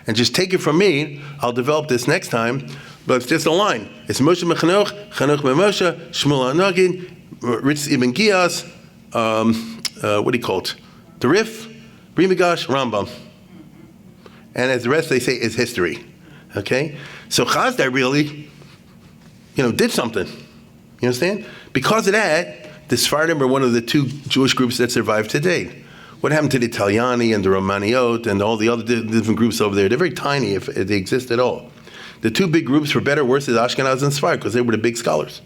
And just take it from me, I'll develop this next time, but it's just a line. It's Moshe ben Chanoch, Chanoch ben Moshe, Shmuel HaNagid, Ritz ibn Giyas, what do you call it? The Rif, Bri Migash, Rambam. And as the rest they say is history, okay? So Hasdai really, did something. You understand? Because of that, the Sephardim are one of the 2 Jewish groups that survive today. What happened to the Italiani and the Romaniot and all the other different groups over there? They're very tiny if they exist at all. The 2 big groups, for better or worse, is Ashkenaz and Sephardim because they were the big scholars.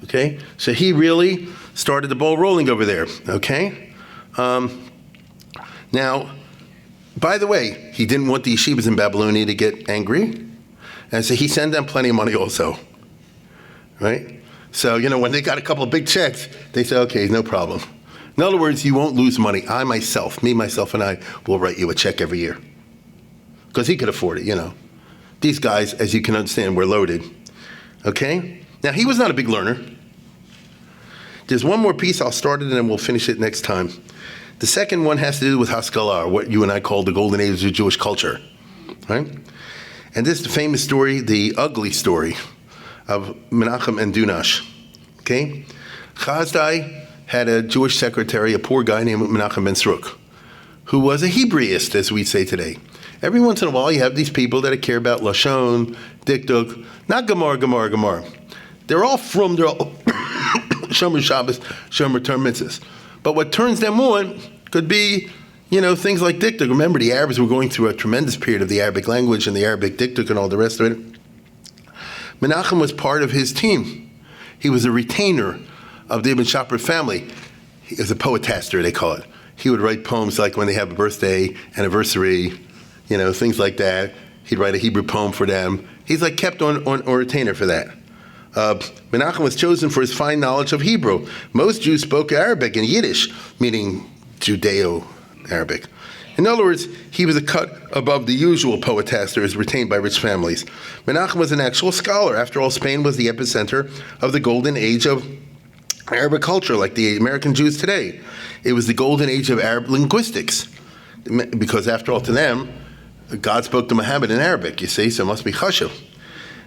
Okay? So he really started the ball rolling over there. Okay? Now, by the way, he didn't want the yeshivas in Babylonia to get angry. And so he sent them plenty of money also. Right? So, when they got a couple of big checks, they said, okay, no problem. In other words, you won't lose money. Myself and I will write you a check every year. Because he could afford it, These guys, as you can understand, were loaded. Okay? Now, he was not a big learner. There's one more piece. I'll start it and then we'll finish it next time. The second one has to do with Haskalah, what you and I call the golden age of Jewish culture. Right? And this is the famous story, the ugly story of Menachem and Dunash. Okay? Hasdai had a Jewish secretary, a poor guy named Menachem ben Sruk, who was a Hebraist, as we say today. Every once in a while, you have these people that care about Lashon, Dikduk, not Gemara. They're all from their Shomer Shabbos, Shomer Torah Mitzvahs. But what turns them on could be, things like Dikduk. Remember, the Arabs were going through a tremendous period of the Arabic language and the Arabic Dikduk and all the rest of it. Menachem was part of his team. He was a retainer of the Ibn Shaprut family. He was a poetaster, they call it. He would write poems like when they have a birthday, anniversary, things like that. He'd write a Hebrew poem for them. He's like kept on retainer for that. Menachem was chosen for his fine knowledge of Hebrew. Most Jews spoke Arabic and Yiddish, meaning Judeo-Arabic. In other words, he was a cut above the usual poetasters retained by rich families. Menachem was an actual scholar. After all, Spain was the epicenter of the golden age of Arabic culture, like the American Jews today. It was the golden age of Arab linguistics, because after all, to them, God spoke to Muhammad in Arabic, you see, so it must be chashuv.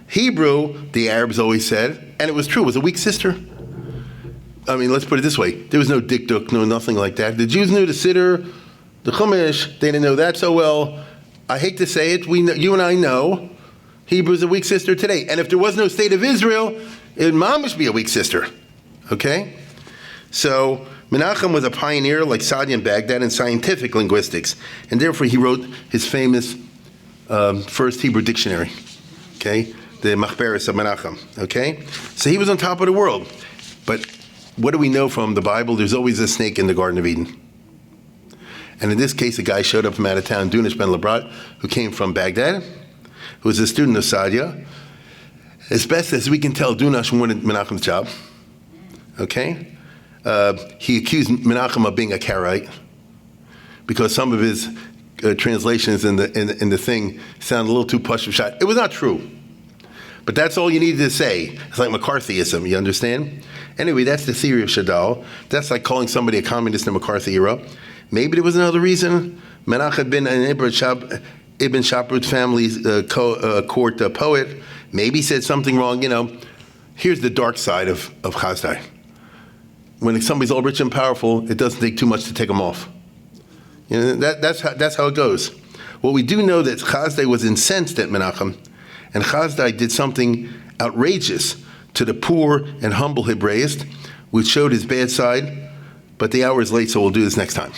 Hebrew, the Arabs always said, and it was true, was a weak sister. I mean, let's put it this way. There was no dikduk, no nothing like that. The Jews knew the Siddur, the Chumash, they didn't know that so well. I hate to say it, you and I know Hebrew is a weak sister today. And if there was no state of Israel, it would mamish be a weak sister. Okay? So, Menachem was a pioneer like Saadia in Baghdad in scientific linguistics. And therefore he wrote his famous first Hebrew dictionary. Okay? The Machberes of Menachem. Okay? So he was on top of the world. But what do we know from the Bible? There's always a snake in the Garden of Eden. And in this case, a guy showed up from out of town, Dunash ben Labrat, who came from Baghdad, who was a student of Saadia. As best as we can tell, Dunash wanted Menachem's job. Okay? He accused Menachem of being a Karaite because some of his translations in the thing sound a little too push shot. It was not true. But that's all you needed to say. It's like McCarthyism, you understand? Anyway, that's the theory of Shadal. That's like calling somebody a communist in the McCarthy era. Maybe there was another reason. Menachem had been an Ibn Shaprut family's court poet. Maybe he said something wrong. Here's the dark side of Hasdai. When somebody's all rich and powerful, it doesn't take too much to take them off. That's how it goes. What we do know that Hasdai was incensed at Menachem, and Hasdai did something outrageous to the poor and humble Hebraist, which showed his bad side, but the hour is late, so we'll do this next time.